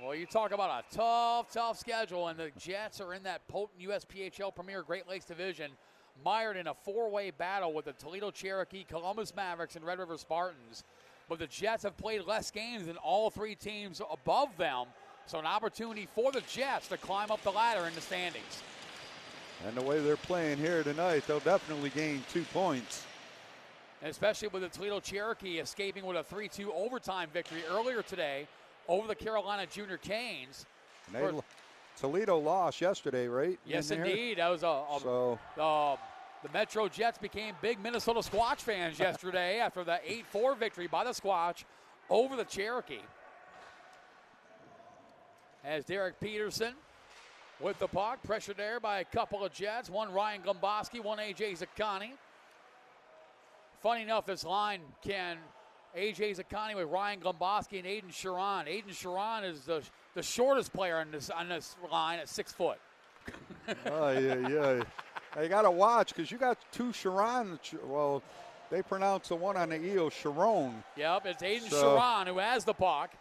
Well, you talk about a tough schedule, and the Jets are in that potent USPHL Premier Great Lakes Division, mired in a 4-way battle with the Toledo Cherokee, Columbus Mavericks, and Red River Spartans. But the Jets have played less games than all 3 teams above them, so an opportunity for the Jets to climb up the ladder in the standings. And the way they're playing here tonight, they'll definitely gain 2 points. And especially with the Toledo Cherokee escaping with a 3-2 overtime victory earlier today over the Carolina Junior Canes. Toledo lost yesterday, right? Yes, indeed. That was the MetroJets became big Minnesota Squatch fans yesterday after the 8-4 victory by the Squatch over the Cherokee. As Derek Peterson with the puck, pressured there by a couple of Jets. One Ryan Gomboski, one A.J. Zaccani. Funny enough, this line can A.J. Zaccani with Ryan Gomboski and Aiden Sharon. Aiden Sharon is the shortest player on this line at 6 foot. Oh, yeah. You got to watch because you got 2 Sharon. Well, they pronounce the one on the Eels Sharon. Yep, it's Aiden Sharon who has the puck.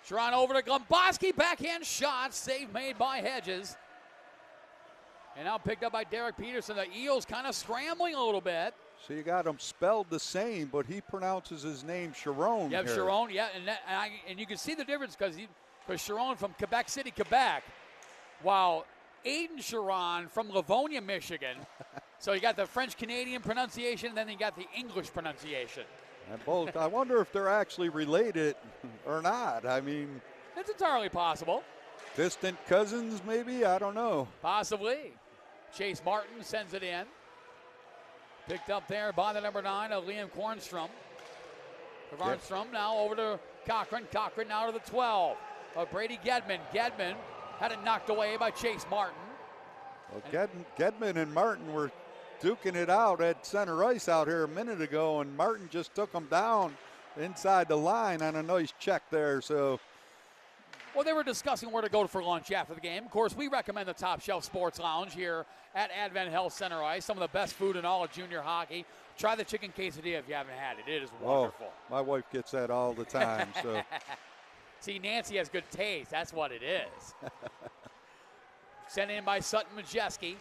Sharon over to Gomboski, backhand shot, save made by Hedges. And now picked up by Derek Peterson. The Eels kind of scrambling a little bit. So you got him spelled the same, but he pronounces his name Sharon. Yep, here. Sharon, yeah, and you can see the difference because Sharon from Quebec City, Quebec, while Aiden Sharon from Livonia, Michigan. So you got the French-Canadian pronunciation, and then you got the English pronunciation. And both, I wonder if they're actually related or not. I mean, it's entirely possible. Distant cousins, maybe? I don't know. Possibly. Chase Martin sends it in. Picked up there by the number 9 of Liam Kornstrom. Kornstrom now over to Cochran. Cochran now to the 12 of Brady Gedman. Gedman had it knocked away by Chase Martin. Well, Gedman and Martin were duking it out at center ice out here a minute ago, and Martin just took them down inside the line on a nice check there. So, well, they were discussing where to go for lunch after the game. Of course, we recommend the Top Shelf Sports Lounge here at Advent Health Center Ice. Some of the best food in all of junior hockey. Try the chicken quesadilla if you haven't had it. It is wonderful. My wife gets that all the time. So, see, Nancy has good taste. That's what it is. Sent in by Sutton Majeski.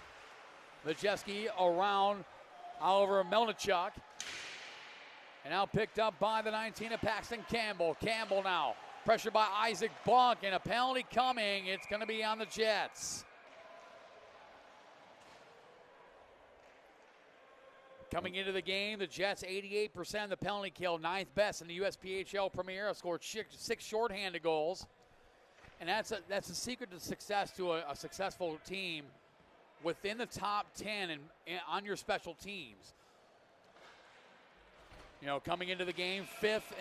Majeski around Oliver Melnichuk. And now picked up by the 19 of Paxton Campbell. Campbell now pressured by Isaac Bunk, and a penalty coming. It's going to be on the Jets. Coming into the game, the Jets 88% of the penalty kill, 9th best in the USPHL Premier. Have scored 6 shorthanded goals. And that's a secret to success to a successful team within the top 10 and on your special teams. You know, coming into the game, fifth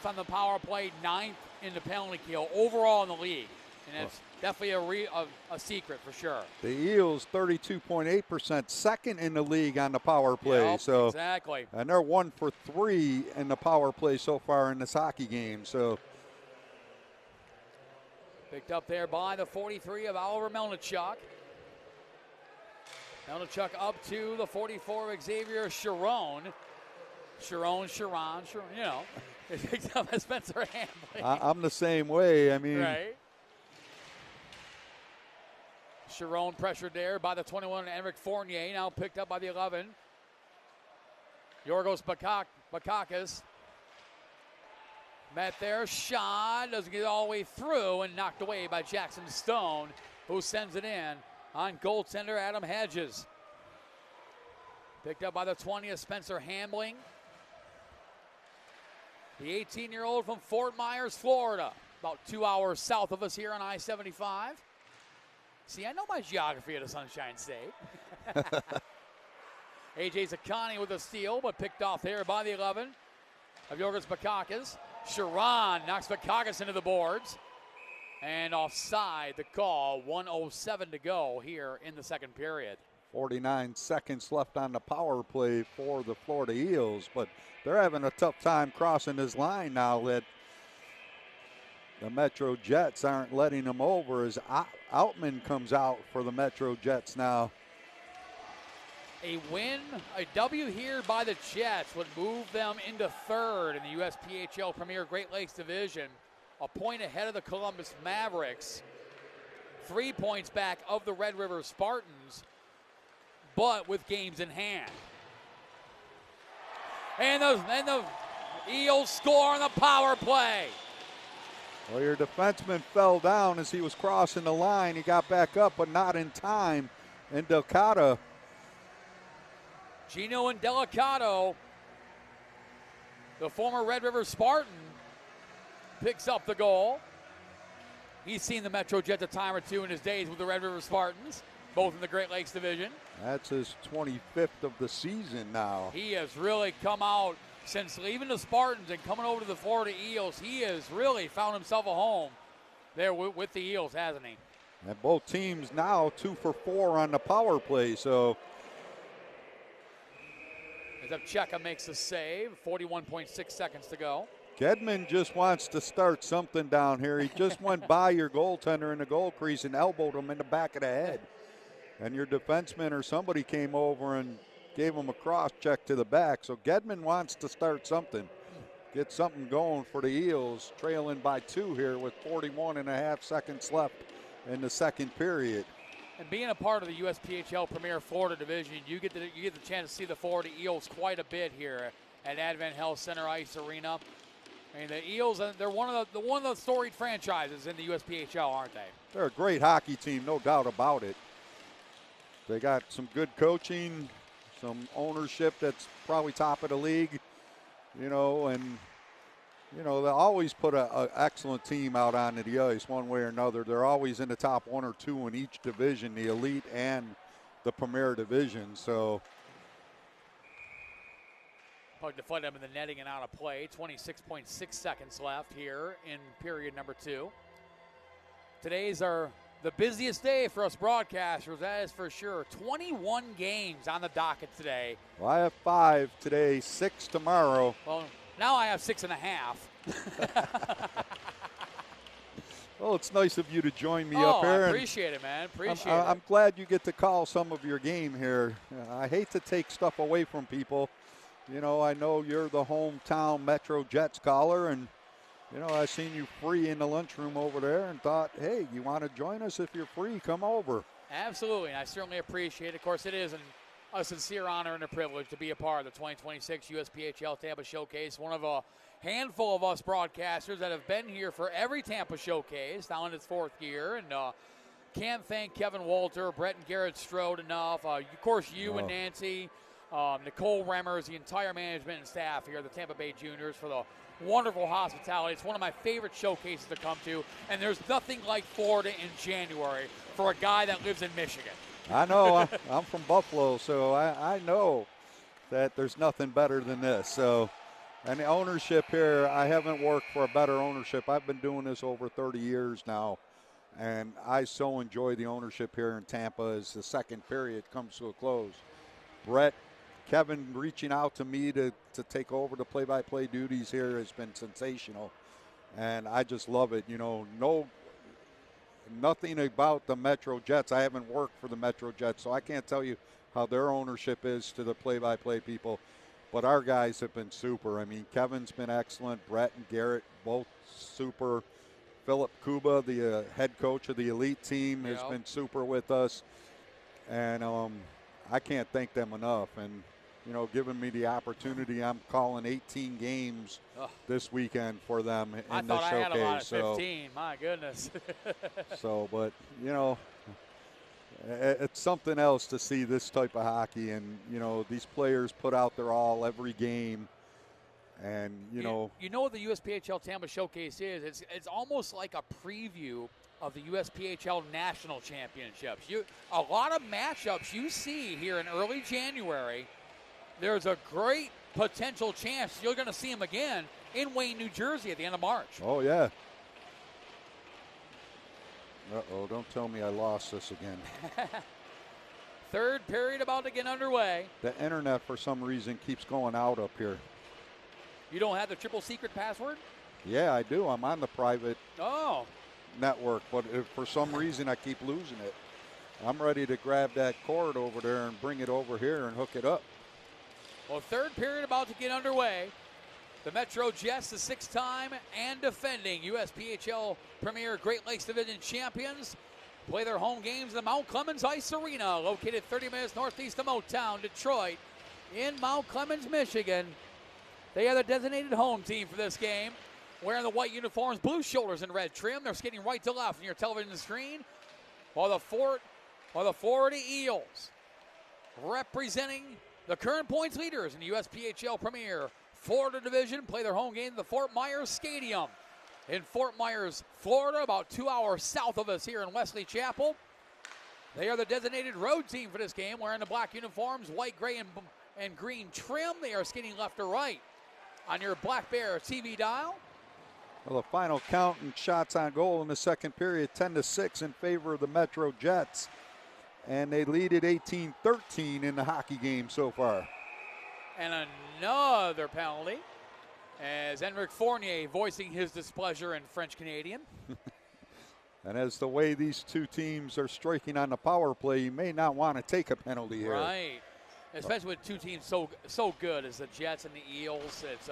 on the power play, ninth in the penalty kill overall in the league. And it's definitely a secret for sure. The Eels, 32.8%, second in the league on the power play. Yep, so exactly. And they're 1 for 3 in the power play so far in this hockey game. So picked up there by the 43 of Oliver Melnichuk. Melnichuk up to the 44 of Xavier Sharon, you know. They picked up as Spencer Hambley. I'm the same way. I mean, right. Sharon pressured there by the 21, Enric Fournier, now picked up by the 11. Yorgos Bakakis. Met there, shot, doesn't get all the way through, and knocked away by Jackson Stone, who sends it in on goaltender Adam Hedges. Picked up by the 20th, Spencer Hambling. The 18-year-old from Fort Myers, Florida, about 2 hours south of us here on I-75. See, I know my geography of the Sunshine State. A.J. Zakani with a steal, but picked off there by the 11 of Yorgos Bakakis. Sharon knocks Bakakis into the boards. And offside, the call, 1:07 to go here in the second period. 49 seconds left on the power play for the Florida Eels, but they're having a tough time crossing this line now that the MetroJets aren't letting them over as Outman comes out for the MetroJets now. A W here by the Jets would move them into third in the USPHL Premier Great Lakes Division. A point ahead of the Columbus Mavericks. 3 points back of the Red River Spartans, but with games in hand. And the Eels score on the power play. Well, your defenseman fell down as he was crossing the line. He got back up, but not in time. And Delcata. Gino Indelicato, the former Red River Spartan, picks up the goal. He's seen the MetroJets a time or two in his days with the Red River Spartans, both in the Great Lakes Division. That's his 25th of the season now. He has really come out since leaving the Spartans and coming over to the Florida Eels. He has really found himself a home there with the Eels, hasn't he? And both teams now 2 for 4 on the power play, so. Cheka makes a save, 41.6 seconds to go. Gedman just wants to start something down here. He just went by your goaltender in the goal crease and elbowed him in the back of the head. And your defenseman or somebody came over and gave him a cross check to the back. So Gedman wants to start something. Get something going for the Eels, trailing by 2 here with 41.5 seconds left in the second period. And being a part of the USPHL Premier Florida Division, you get the chance to see the Florida Eels quite a bit here at Advent Health Center Ice Arena. I mean, the Eels, they're one of the storied franchises in the USPHL, aren't they? They're a great hockey team, no doubt about it. They got some good coaching, some ownership that's probably top of the league, and they'll always put an excellent team out onto the ice one way or another. They're always in the top 1 or 2 in each division, the elite and the Premier Division. So puck to fight them in the netting and out of play. 26.6 seconds left here in period number 2. Today's the busiest day for us broadcasters, that is for sure. 21 games on the docket today. Well, I have 5 today, 6 tomorrow. Well, now I have 6.5. Well, it's nice of you to join me up here. I appreciate it, man. Appreciate it. I'm glad you get to call some of your game here. I hate to take stuff away from people. I know you're the hometown MetroJets caller, and, I've seen you free in the lunchroom over there and thought, hey, you want to join us? If you're free, come over. Absolutely, and I certainly appreciate it. Of course, it is a sincere honor and a privilege to be a part of the 2026 USPHL Tampa Showcase. One of a handful of us broadcasters that have been here for every Tampa Showcase, now in its 4th year. And can't thank Kevin Walter, Brett and Garrett Strode enough. Of course, you and Nancy, Nicole Remmers, the entire management and staff here at the Tampa Bay Juniors for the wonderful hospitality. It's one of my favorite showcases to come to, and there's nothing like Florida in January for a guy that lives in Michigan. I know. I'm from Buffalo, so I know that there's nothing better than this. So, and the ownership here, I haven't worked for a better ownership. I've been doing this over 30 years now, and I so enjoy the ownership here in Tampa as the second period comes to a close. Brett, Kevin reaching out to me to take over the play-by-play duties here has been sensational, and I just love it. You know, nothing about the MetroJets. I haven't worked for the MetroJets, so I can't tell you how their ownership is to the play-by-play people. But our guys have been super. I mean, Kevin's been excellent. Brett and Garrett, both super. Philip Kuba, the head coach of the elite team, has been super with us. And I can't thank them enough. And, you know, giving me the opportunity, I'm calling 18 games this weekend for them in the showcase. I had a lot of 15. My goodness. But, you know, it's something else to see this type of hockey, and you know these players put out their all every game, and you know what the USPHL Tampa Showcase is. It's almost like a preview of the USPHL National Championships. A lot of matchups you see here in early January. There's a great potential chance you're going to see them again in Wayne, New Jersey at the end of March. Oh yeah. Uh-oh, don't tell me I lost this again. Third period about to get underway. The internet, for some reason, keeps going out up here. You don't have the triple secret password? Yeah, I do. I'm on the private network, but if for some reason I keep losing it. I'm ready to grab that cord over there and bring it over here and hook it up. Well, third period about to get underway. The MetroJets, the six-time and defending USPHL Premier Great Lakes Division champions, play their home games in the Mount Clemens Ice Arena, located 30 minutes northeast of Motown, Detroit, in Mount Clemens, Michigan. They are the designated home team for this game, wearing the white uniforms, blue shoulders, and red trim. They're skating right to left on your television screen, while the Florida Eels, representing the current points leaders in the USPHL Premier Florida Division, play their home game at the Fort Myers Stadium in Fort Myers, Florida, about 2 hours south of us here in Wesley Chapel. They are the designated road team for this game, wearing the black uniforms, white, gray, and green trim. They are skating left to right on your Black Bear TV dial. Well, the final count and shots on goal in the second period, 10-6 in favor of the MetroJets. And they lead at 18-13 in the hockey game so far. And another penalty as Henrik Fournier voicing his displeasure in French Canadian. And as the way these two teams are striking on the power play, you may not want to take a penalty here. Right. Especially with two teams so good as the Jets and the Eels. It's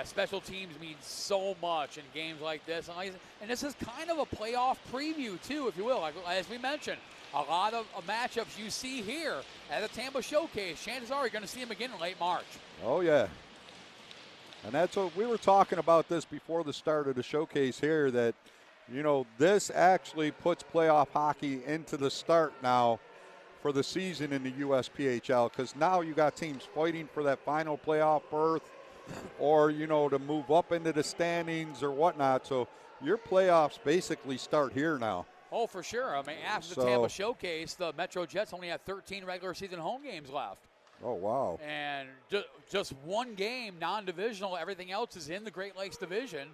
special teams mean so much in games like this. And this is kind of a playoff preview too, if you will. As we mentioned, a lot of matchups you see here at the Tampa Showcase, chances are you're going to see them again in late March. Oh, yeah. And that's what we were talking about this before the start of the showcase here, that, you know, this actually puts playoff hockey into the start now for the season in the USPHL, because now you got teams fighting for that final playoff berth or, you know, to move up into the standings or whatnot. So your playoffs basically start here now. Oh, for sure. I mean, after the Tampa Showcase, the MetroJets only had 13 regular season home games left. Oh, wow. And just one game, non-divisional. Everything else is in the Great Lakes Division.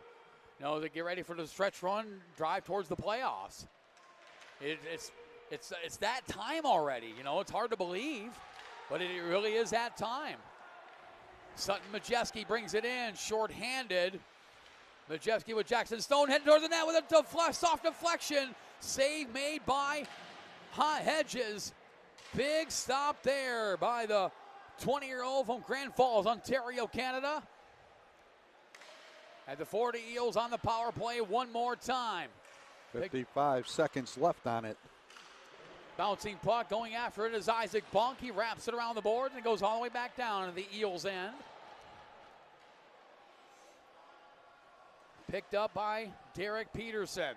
You know, to get ready for the stretch run drive towards the playoffs. It's that time already. You know, it's hard to believe, but it really is that time. Sutton Majewski brings it in, short-handed. Majewski with Jackson Stone heading towards the net with a soft deflection. Save made by Hedges. Big stop there by the 20-year-old from Grand Falls, Ontario, Canada. And the Florida Eels on the power play one more time. 55 seconds left on it. Bouncing puck, going after it is Isaac Bunk. He wraps it around the boards and goes all the way back down to the Eels' end. Picked up by Derek Peterson.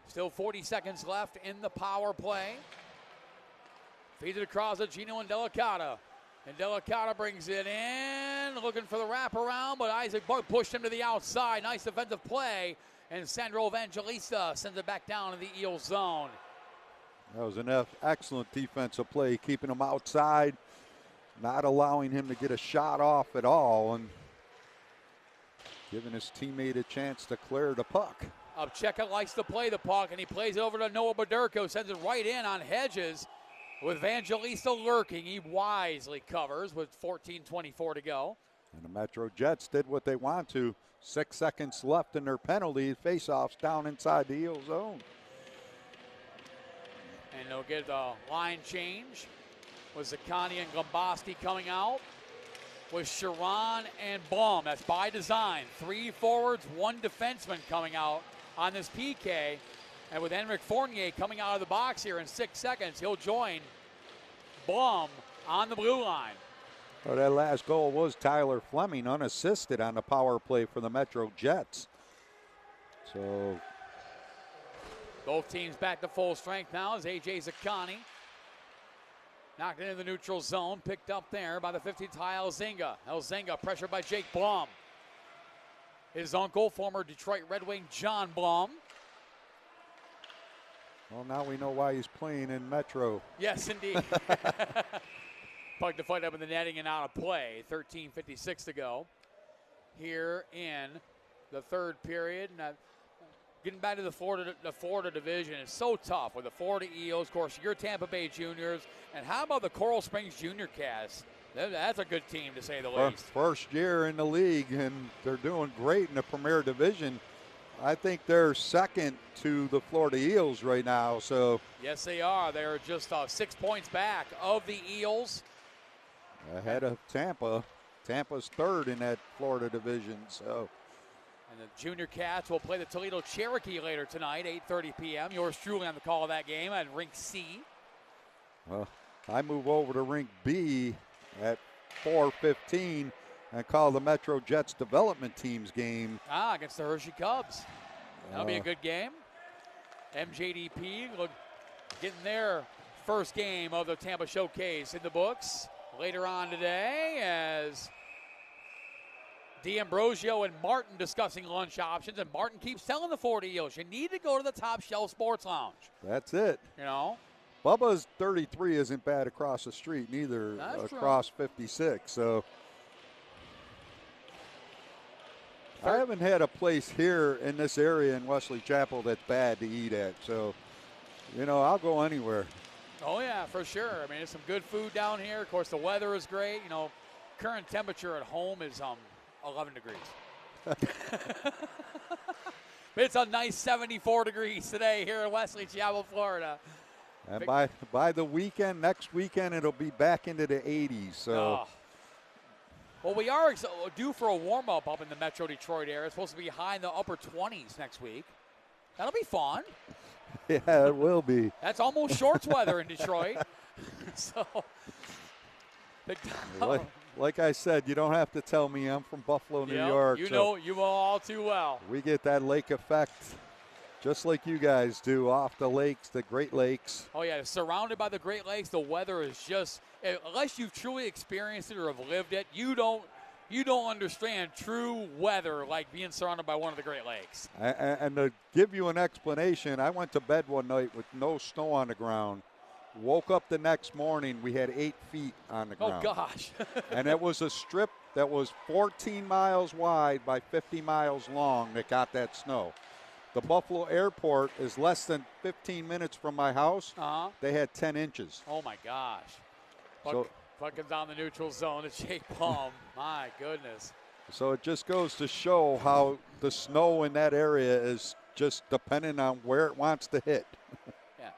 Still 40 seconds left in the power play. Feeds it across to Gino Indelicata. Indelicata brings it in, looking for the wraparound, but Isaac Bunk pushed him to the outside. Nice defensive play, and Sandro Evangelista sends it back down in the Eels zone. That was an excellent defensive play, keeping them outside. not allowing him to get a shot off at all and giving his teammate a chance to clear the puck. Upcheka likes to play the puck, and he plays it over to Noah Baderko, sends it right in on Hedges with Evangelista lurking. He wisely covers with 14:24 to go. And the MetroJets did what they want to. 6 seconds left in their penalty. Faceoffs down inside the Eel zone. And they'll get the line change with Zakani and Gomboski coming out. With Sharon and Blum. That's by design. 3 forwards, 1 defenseman coming out on this PK. And with Henrik Fournier coming out of the box here in 6 seconds, he'll join Blum on the blue line. Well, that last goal was Tyler Fleming, unassisted on the power play for the MetroJets. So both teams back to full strength now as A.J. Zakani knocked into the neutral zone, picked up there by the 15th high Elzinga. Elzinga pressured by Jake Blum. His uncle, former Detroit Red Wing John Blum. Well, now we know why he's playing in Metro. Yes, indeed. Puck to fight up in the netting and out of play. 13:56 to go here in the third period. Now, getting back to the Florida division is so tough with the Florida Eels, of course, your Tampa Bay Juniors, and how about the Coral Springs Junior cast? That's a good team, to say the least. First year in the league, and they're doing great in the Premier Division. I think they're second to the Florida Eels right now. So yes, they are. They're just 6 points back of the Eels. Ahead of Tampa. Tampa's third in that Florida division. So. And the Junior Cats will play the Toledo Cherokee later tonight, 8:30 p.m. Yours truly on the call of that game at Rink C. Well, I move over to Rink B at 4:15 and call the MetroJets development team's game. Against the Hershey Cubs. That'll be a good game. MJDP getting their first game of the Tampa Showcase in the books later on today as D'Ambrosio and Martin discussing lunch options, and Martin keeps telling the 40 Eels, you need to go to the Top Shelf Sports Lounge. That's it. You know? Bubba's 33 isn't bad across the street, neither. That's across 56. So I haven't had a place here in this area in Wesley Chapel that's bad to eat at. So, you know, I'll go anywhere. Oh, yeah, for sure. I mean, there's some good food down here. Of course, the weather is great. You know, current temperature at home is 11 degrees. It's a nice 74 degrees today here in Wesley Chapel, Florida. And by the weekend, next weekend, it'll be back into the 80s. So. Well, we are due for a warm-up up in the Metro Detroit area. It's supposed to be high in the upper 20s next week. That'll be fun. Yeah, it will be. That's almost shorts weather in Detroit. So, like I said, you don't have to tell me. I'm from Buffalo, New York. You know all too well. We get that lake effect just like you guys do off the lakes, the Great Lakes. Oh, yeah, surrounded by the Great Lakes, the weather is just, unless you've truly experienced it or have lived it, you don't understand true weather like being surrounded by one of the Great Lakes. And to give you an explanation, I went to bed one night with no snow on the ground. Woke up the next morning, we had 8 feet on the ground. Oh, gosh. And it was a strip that was 14 miles wide by 50 miles long that got that snow. The Buffalo Airport is less than 15 minutes from my house. They had 10 inches. Oh, my gosh. Puck comes down the neutral zone to Jake Blum. My goodness. So it just goes to show how the snow in that area is just depending on where it wants to hit. Yeah.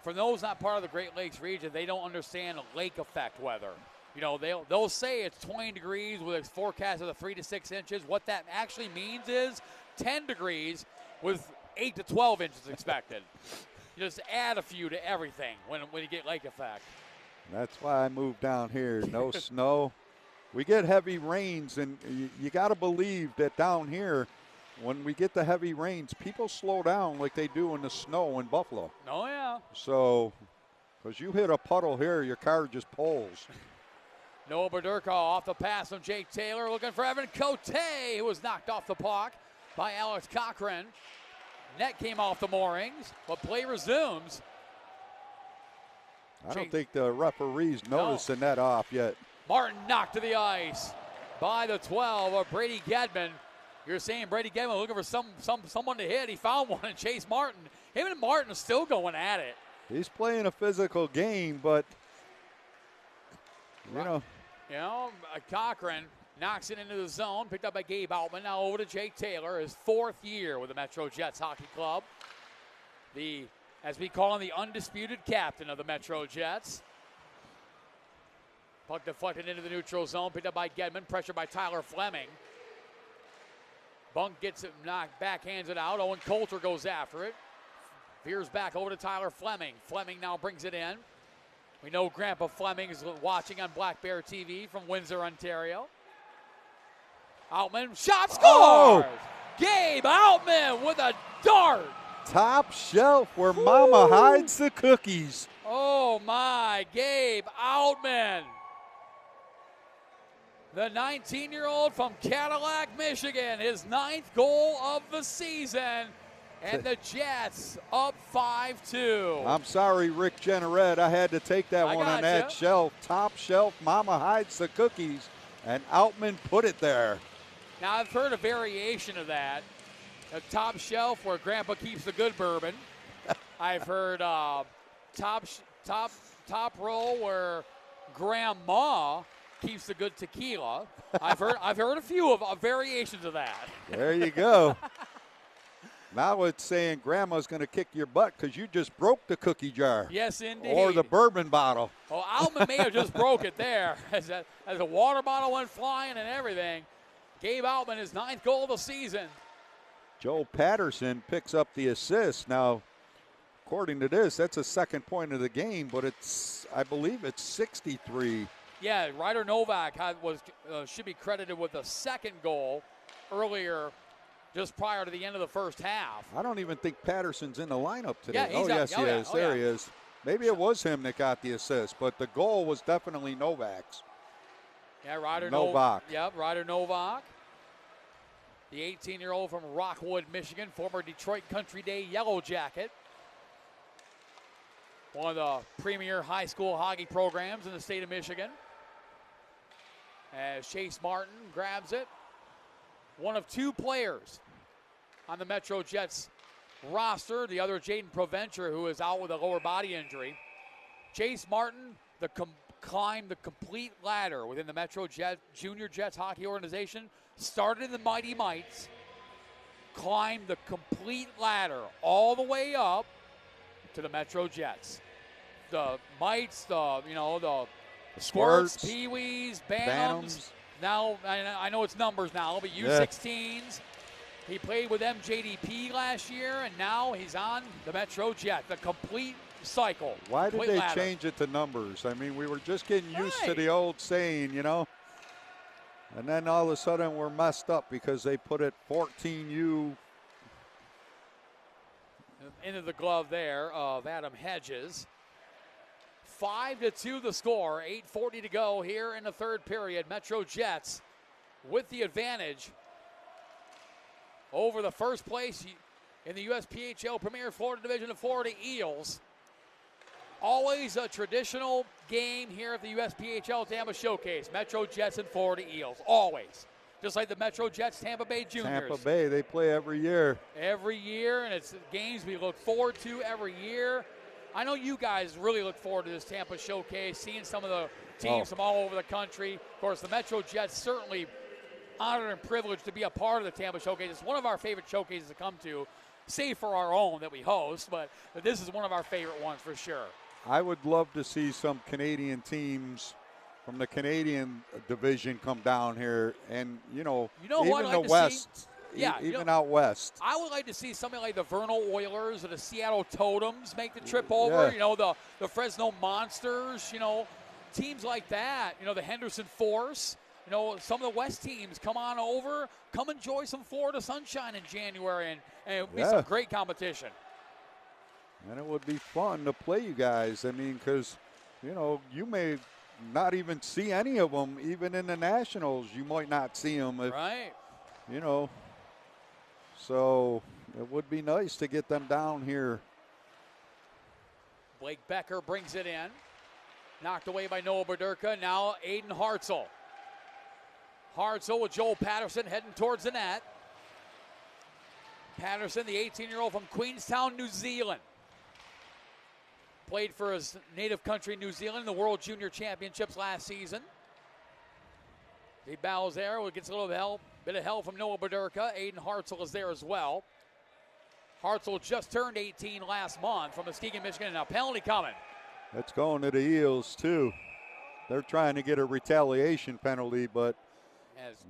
For those not part of the Great Lakes region, they don't understand lake effect weather. You know, they'll say it's 20 degrees with a forecast of 3 to 6 inches. What that actually means is 10 degrees with 8 to 12 inches expected. You just add a few to everything when you get lake effect. That's why I moved down here. No snow. We get heavy rains, and you got to believe that down here, when we get the heavy rains, people slow down like they do in the snow in Buffalo. Oh, yeah. So, because you hit a puddle here, your car just pulls. Noah Baderko off the pass from Jake Taylor, looking for Evan Cote, who was knocked off the puck by Alex Cochran. Net came off the moorings, but play resumes. I don't think the referee's noticing that off yet. Martin knocked to the ice by the 12 of Brady Gedman. You're saying Brady Gedman looking for someone to hit. He found one in Chase Martin. Him and Martin are still going at it. He's playing a physical game, but, you know. You know, Cochran knocks it into the zone, picked up by Gabe Outman. Now over to Jake Taylor, his 4th year with the MetroJets Hockey Club. As we call him, the undisputed captain of the MetroJets. Puck deflected into the neutral zone, picked up by Gedman, pressured by Tyler Fleming. Bunk gets it knocked, backhands it out. Owen Coulter goes after it. Veers back over to Tyler Fleming. Fleming now brings it in. We know Grandpa Fleming is watching on Black Bear TV from Windsor, Ontario. Outman, shot, scores! Oh! Gabe Outman with a dart. Top shelf where Mama hides the cookies. Oh my, Gabe Outman. The 19-year-old from Cadillac, Michigan, his 9th goal of the season. And the Jets up 5-2. I'm sorry, Rick Jenneret. I had to take that one on that shelf. Top shelf, Mama hides the cookies. And Outman put it there. Now, I've heard a variation of that. A top shelf where Grandpa keeps the good bourbon. I've heard top row where Grandma keeps the good tequila. I've heard a few of variations of that. There you go. Now it's saying Grandma's going to kick your butt because you just broke the cookie jar. Yes, indeed. Or the bourbon bottle. Oh, Alma may have just broke it there as a water bottle went flying and everything. Gabe Outman, his 9th goal of the season. Joe Patterson picks up the assist. Now, according to this, that's a second point of the game, but I believe it's 63. Yeah, Ryder Novak should be credited with the 2nd goal earlier, just prior to the end of the first half. I don't even think Patterson's in the lineup today. Yeah, yes, he is. There he is. Maybe it was him that got the assist, but the goal was definitely Novak's. Yeah, Ryder Novak. Ryder Novak. The 18-year-old from Rockwood, Michigan, former Detroit Country Day Yellow Jacket. One of the premier high school hockey programs in the state of Michigan. As Chase Martin grabs it. One of 2 players on the MetroJets roster. The other, Jaden Provencher, who is out with a lower body injury. Chase Martin, climbed the complete ladder within the MetroJet Junior Jets hockey organization. Started in the Mighty Mites. Climbed the complete ladder all the way up to the MetroJets. The Mites, the Squirts, Pee-wees, Bantams. Now, I know it's numbers now, but U16s. He played with MJDP last year, and now he's on the MetroJet, the complete cycle. Why did they change it to numbers? I mean, we were just getting used to the old saying, and then all of a sudden we're messed up because they put it 14U. Into the glove there of Adam Hedges. 5-2 the score, 8:40 to go here in the 3rd period. MetroJets with the advantage over the first place in the USPHL Premier Florida Division of Florida Eels. Always a traditional game here at the USPHL Tampa Showcase. MetroJets and Florida Eels, always. Just like the MetroJets Tampa Bay Juniors. Tampa Bay, they play every year. Every year, and it's games we look forward to every year. I know you guys really look forward to this Tampa Showcase, seeing some of the teams from all over the country. Of course, the MetroJets certainly honored and privileged to be a part of the Tampa Showcase. It's one of our favorite showcases to come to, save for our own that we host, but this is one of our favorite ones for sure. I would love to see some Canadian teams from the Canadian division come down here, and even the West. Yeah, even out west. I would like to see something like the Vernal Oilers or the Seattle Totems make the trip over. Yeah. The Fresno Monsters, teams like that. The Henderson Force. Some of the West teams come on over, come enjoy some Florida sunshine in January, and it would be some great competition. And it would be fun to play you guys. I mean, because, you may not even see any of them, even in the Nationals. You might not see them. Right. So it would be nice to get them down here. Blake Becker brings it in. Knocked away by Noah Berderka. Now Aiden Hartzell. Hartzell with Joel Patterson heading towards the net. Patterson, the 18-year-old from Queenstown, New Zealand. Played for his native country, New Zealand, in the World Junior Championships last season. He battles there, gets a little bit of help from Noah Berderka. Aiden Hartzell is there as well. Hartzell just turned 18 last month from Muskegon, Michigan, and a penalty coming. That's going to the Eels, too. They're trying to get a retaliation penalty, but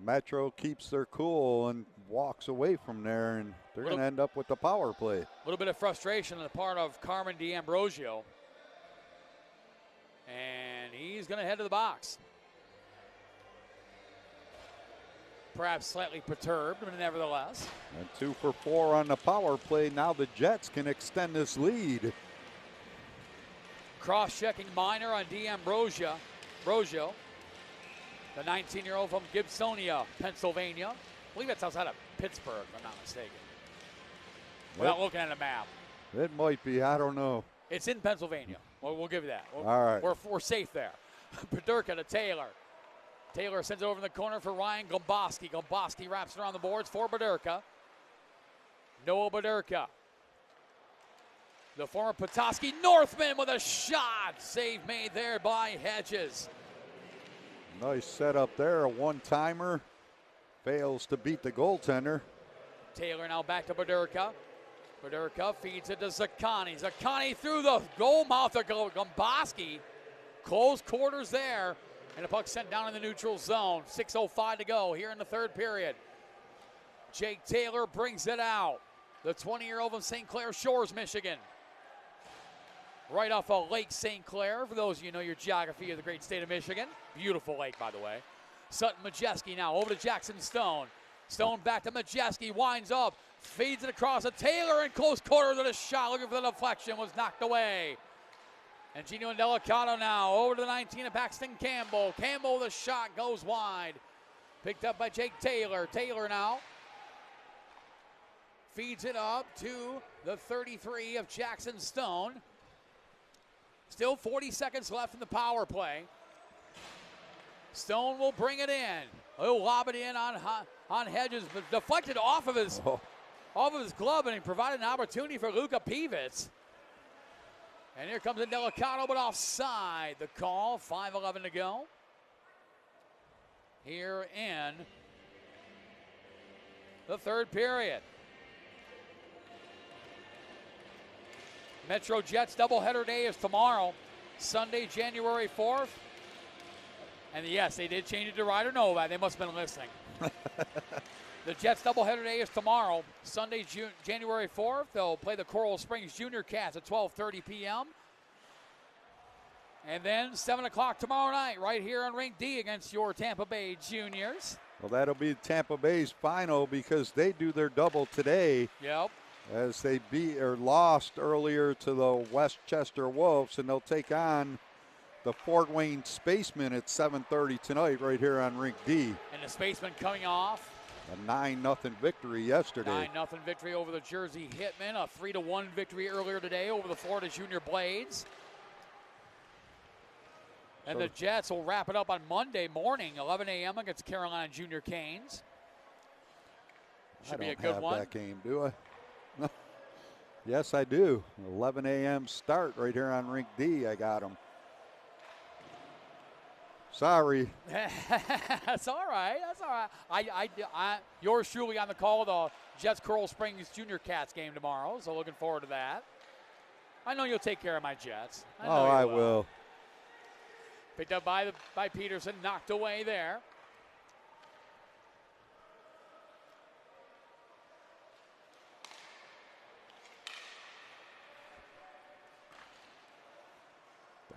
Metro keeps their cool and walks away from there, and they're going to end up with the power play. A little bit of frustration on the part of Carmen D'Ambrosio. And he's going to head to the box. Perhaps slightly perturbed, but nevertheless. And 2 for 4 on the power play. Now the Jets can extend this lead. Cross-checking minor on D'Ambrosio. The 19-year-old from Gibsonia, Pennsylvania. I believe that's outside of Pittsburgh, if I'm not mistaken. Without looking at a map. It might be, I don't know. It's in Pennsylvania. We'll give you that. All right. We're safe there. Berderka to Taylor. Taylor sends it over in the corner for Ryan Gomboski. Gomboski wraps it around the boards for Berderka. Noah Berderka. The former Petoskey Northman with a shot. Save made there by Hedges. Nice setup there. A one-timer. Fails to beat the goaltender. Taylor now back to Berderka. Berderka feeds it to Zaccani. Zaccani through the goal mouth to Gomboski. Close quarters there. And the puck sent down in the neutral zone. 6:05 to go here in the third period. Jake Taylor brings it out. The 20-year-old from St. Clair Shores, Michigan. Right off of Lake St. Clair, for those of you who know your geography of the great state of Michigan. Beautiful lake, by the way. Sutton Majeski now over to Jackson Stone. Stone back to Majeski, winds up, feeds it across to Taylor in close quarters of the shot, looking for the deflection, was knocked away. And Gino Delicato now over to the 19 of Paxton Campbell. Campbell, the shot goes wide. Picked up by Jake Taylor. Taylor now feeds it up to the 33 of Jackson Stone. Still 40 seconds left in the power play. Stone will bring it in. He'll lob it in on Hedges, but deflected off of his glove, and he provided an opportunity for Luka Pivitz. And here comes a Delicato, but offside. The call, 5:11 to go. Here in the third period. MetroJets doubleheader day is tomorrow, Sunday, January 4th. And yes, they did change it to Ryder Nova. They must have been listening. The Jets doubleheader day is tomorrow, Sunday, January 4th. They'll play the Coral Springs Junior Cats at 12:30 p.m. And then 7 o'clock tomorrow night, right here on Rink D against your Tampa Bay Juniors. Well, that'll be Tampa Bay's final because they do their double today. Yep. As they lost earlier to the Westchester Wolves, and they'll take on the Fort Wayne Spacemen at 7:30 tonight right here on Rink D. And the Spacemen coming off a 9-0 victory yesterday. 9-0 victory over the Jersey Hitmen. A 3-1 victory earlier today over the Florida Junior Blades. And the Jets will wrap it up on Monday morning, 11 a.m. against Carolina Junior Canes. Should be a good one. I don't have that game, do I? Yes, I do. 11 a.m. start right here on Rink D. I got them. Sorry. That's all right. That's all right. Yours truly on the call, the Jets Coral Springs Junior Cats game tomorrow, so looking forward to that. I know you'll take care of my Jets. I will. Picked up by Peterson, knocked away there.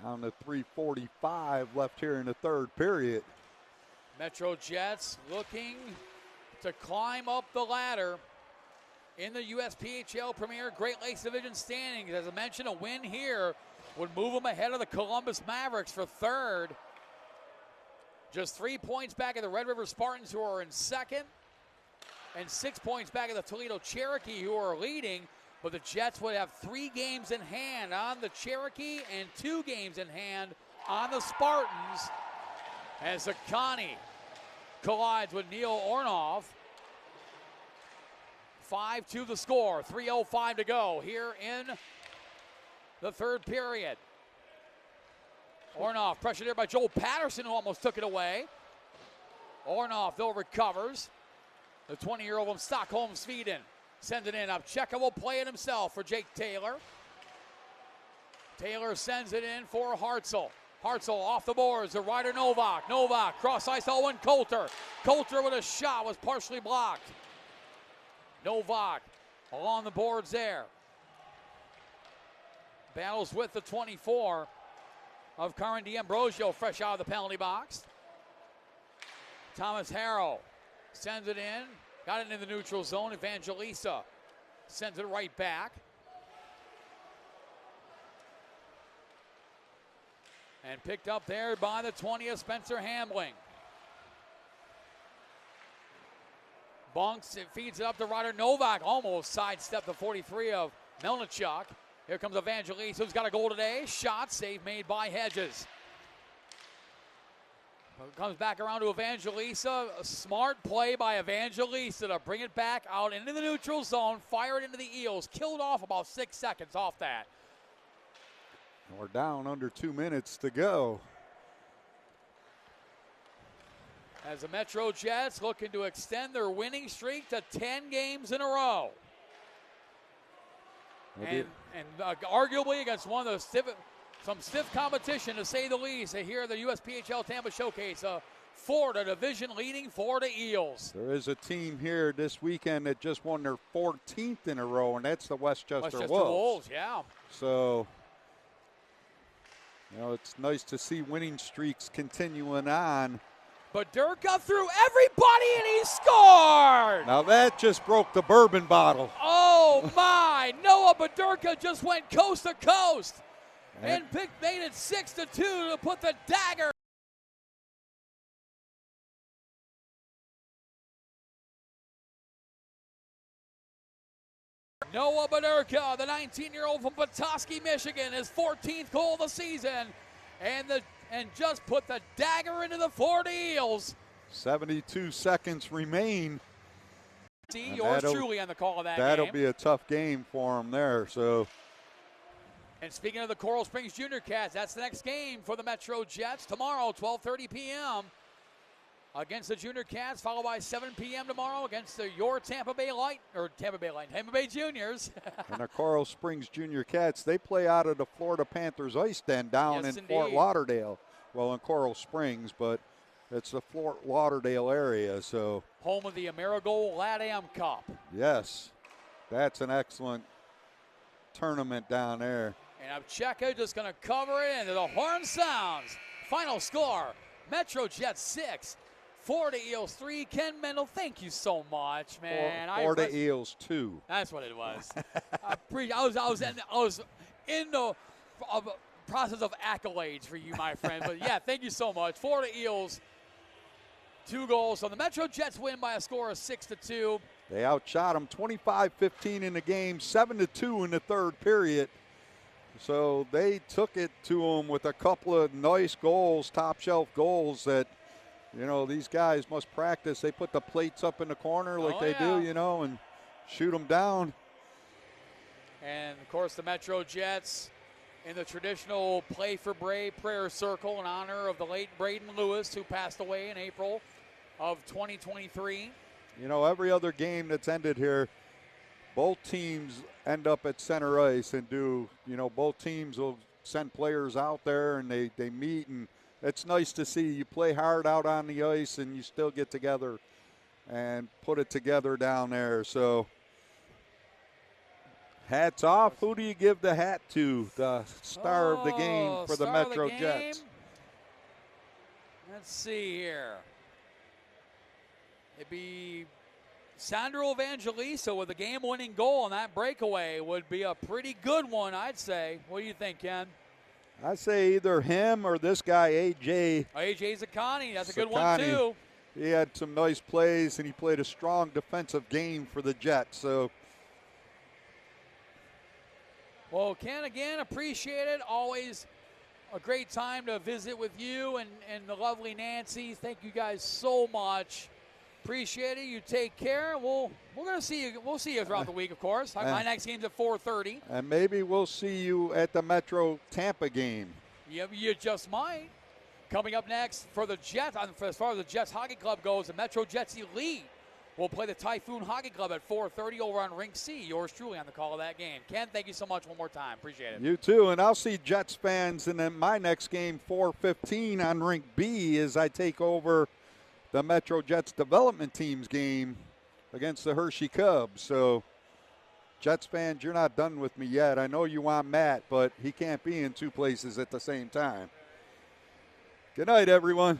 Down to 3:45 left here in the third period. MetroJets looking to climb up the ladder in the USPHL Premier Great Lakes Division standings. As I mentioned, a win here would move them ahead of the Columbus Mavericks for third. Just 3 points back of the Red River Spartans, who are in second, and 6 points back of the Toledo Cherokee, who are leading. But the Jets would have 3 games in hand on the Cherokee and 2 games in hand on the Spartans as Akani collides with Neil Ornoff. 5-2 the score, 3:05 to go here in the third period. Ornoff pressured there by Joel Patterson, who almost took it away. Ornoff, though, recovers. The 20-year-old from Stockholm, Sweden, sends it in. Upcheka will play it himself for Jake Taylor. Taylor sends it in for Hartzell. Hartzell off the boards to Ryder Novak. Novak cross ice to Owen Coulter. Coulter with a shot was partially blocked. Novak along the boards there. Battles with the 24 of Karan D'Ambrosio, fresh out of the penalty box. Thomas Harrow sends it in. Got it in the neutral zone. Evangelista sends it right back. And picked up there by the 20th, Spencer Hamling. Bunks, it feeds it up to Ryder Novak. Almost sidestepped the 43 of Melnichuk. Here comes Evangelista, who's got a goal today. Shot, save made by Hedges. Comes back around to Evangelista. A smart play by Evangelista to bring it back out into the neutral zone. Fire it into the Eels. Killed off about 6 seconds off that. We're down under 2 minutes to go. As the MetroJets looking to extend their winning streak to 10 games in a row. And arguably against one of the some stiff competition, to say the least, here at the USPHL Tampa Showcase, Florida division-leading Florida Eels. There is a team here this weekend that just won their 14th in a row, and that's the Westchester Wolves. Yeah. So, you know, it's nice to see winning streaks continuing on. Badurka threw everybody and he scored! Now that just broke the bourbon bottle. Oh my! Noah Badurka just went coast to coast and made it 6-2 to put the dagger. Noah Badurka, the 19-year-old from Petoskey, Michigan, his 14th goal of the season, and just put the dagger into the Florida Eels. 72 seconds remain. See, yours truly on the call of that That'll game. be a tough game for them there. So. And speaking of the Coral Springs Junior Cats, that's the next game for the MetroJets tomorrow, 12:30 p.m. against the Junior Cats, followed by 7 p.m. tomorrow against your Tampa Bay Juniors. And the Coral Springs Junior Cats, they play out of the Florida Panthers Ice Den down in Fort Lauderdale. Well, in Coral Springs, but it's the Fort Lauderdale area. So home of the Amerigold LATAM Cup. Yes, that's an excellent tournament down there. And Upcheka just going to cover it into the horn sounds. Final score, MetroJets 6. Florida Eels 3. Ken Mendel, thank you so much, man. Florida Eels 2. That's what it was. I was in the process of accolades for you, my friend. But yeah, thank you so much. Florida Eels 2 goals. So the MetroJets win by a score of 6-2. They outshot them 25-15 in the game, 7-2 in the third period. So they took it to them with a couple of nice goals, top shelf goals that, you know, these guys must practice. They put the plates up in the corner like they do, you know, and shoot them down. And, of course, the MetroJets in the traditional Play for Bray prayer circle in honor of the late Braden Lewis, who passed away in April of 2023. You know, every other game that's ended here, both teams end up at center ice and do, you know, both teams will send players out there and they meet, and it's nice to see. You play hard out on the ice and you still get together and put it together down there. So hats off. Who do you give the hat to? The star of the game for the MetroJets. Let's see here. It'd be Sandro Evangelista with a game-winning goal, and that breakaway would be a pretty good one, I'd say. What do you think, Ken? I say either him or this guy, AJ. AJ Zaccani, that's a good one, too. He had some nice plays, and he played a strong defensive game for the Jets. So, well, Ken, again, appreciate it. Always a great time to visit with you and the lovely Nancy. Thank you guys so much. Appreciate it. You take care. We're gonna see you. We'll see you throughout the week, of course. My next game's at 4:30. And maybe we'll see you at the Metro Tampa game. Yeah, you just might. Coming up next for the Jets, as far as the Jets Hockey Club goes, the MetroJets Elite will play the Typhoon Hockey Club at 4:30 over on Rink C. Yours truly on the call of that game. Ken, thank you so much one more time. Appreciate it. You too, and I'll see Jets fans in my next game, 4:15 on Rink B, as I take over the MetroJets development team's game against the Hershey Cubs. So, Jets fans, you're not done with me yet. I know you want Matt, but he can't be in two places at the same time. Good night, everyone.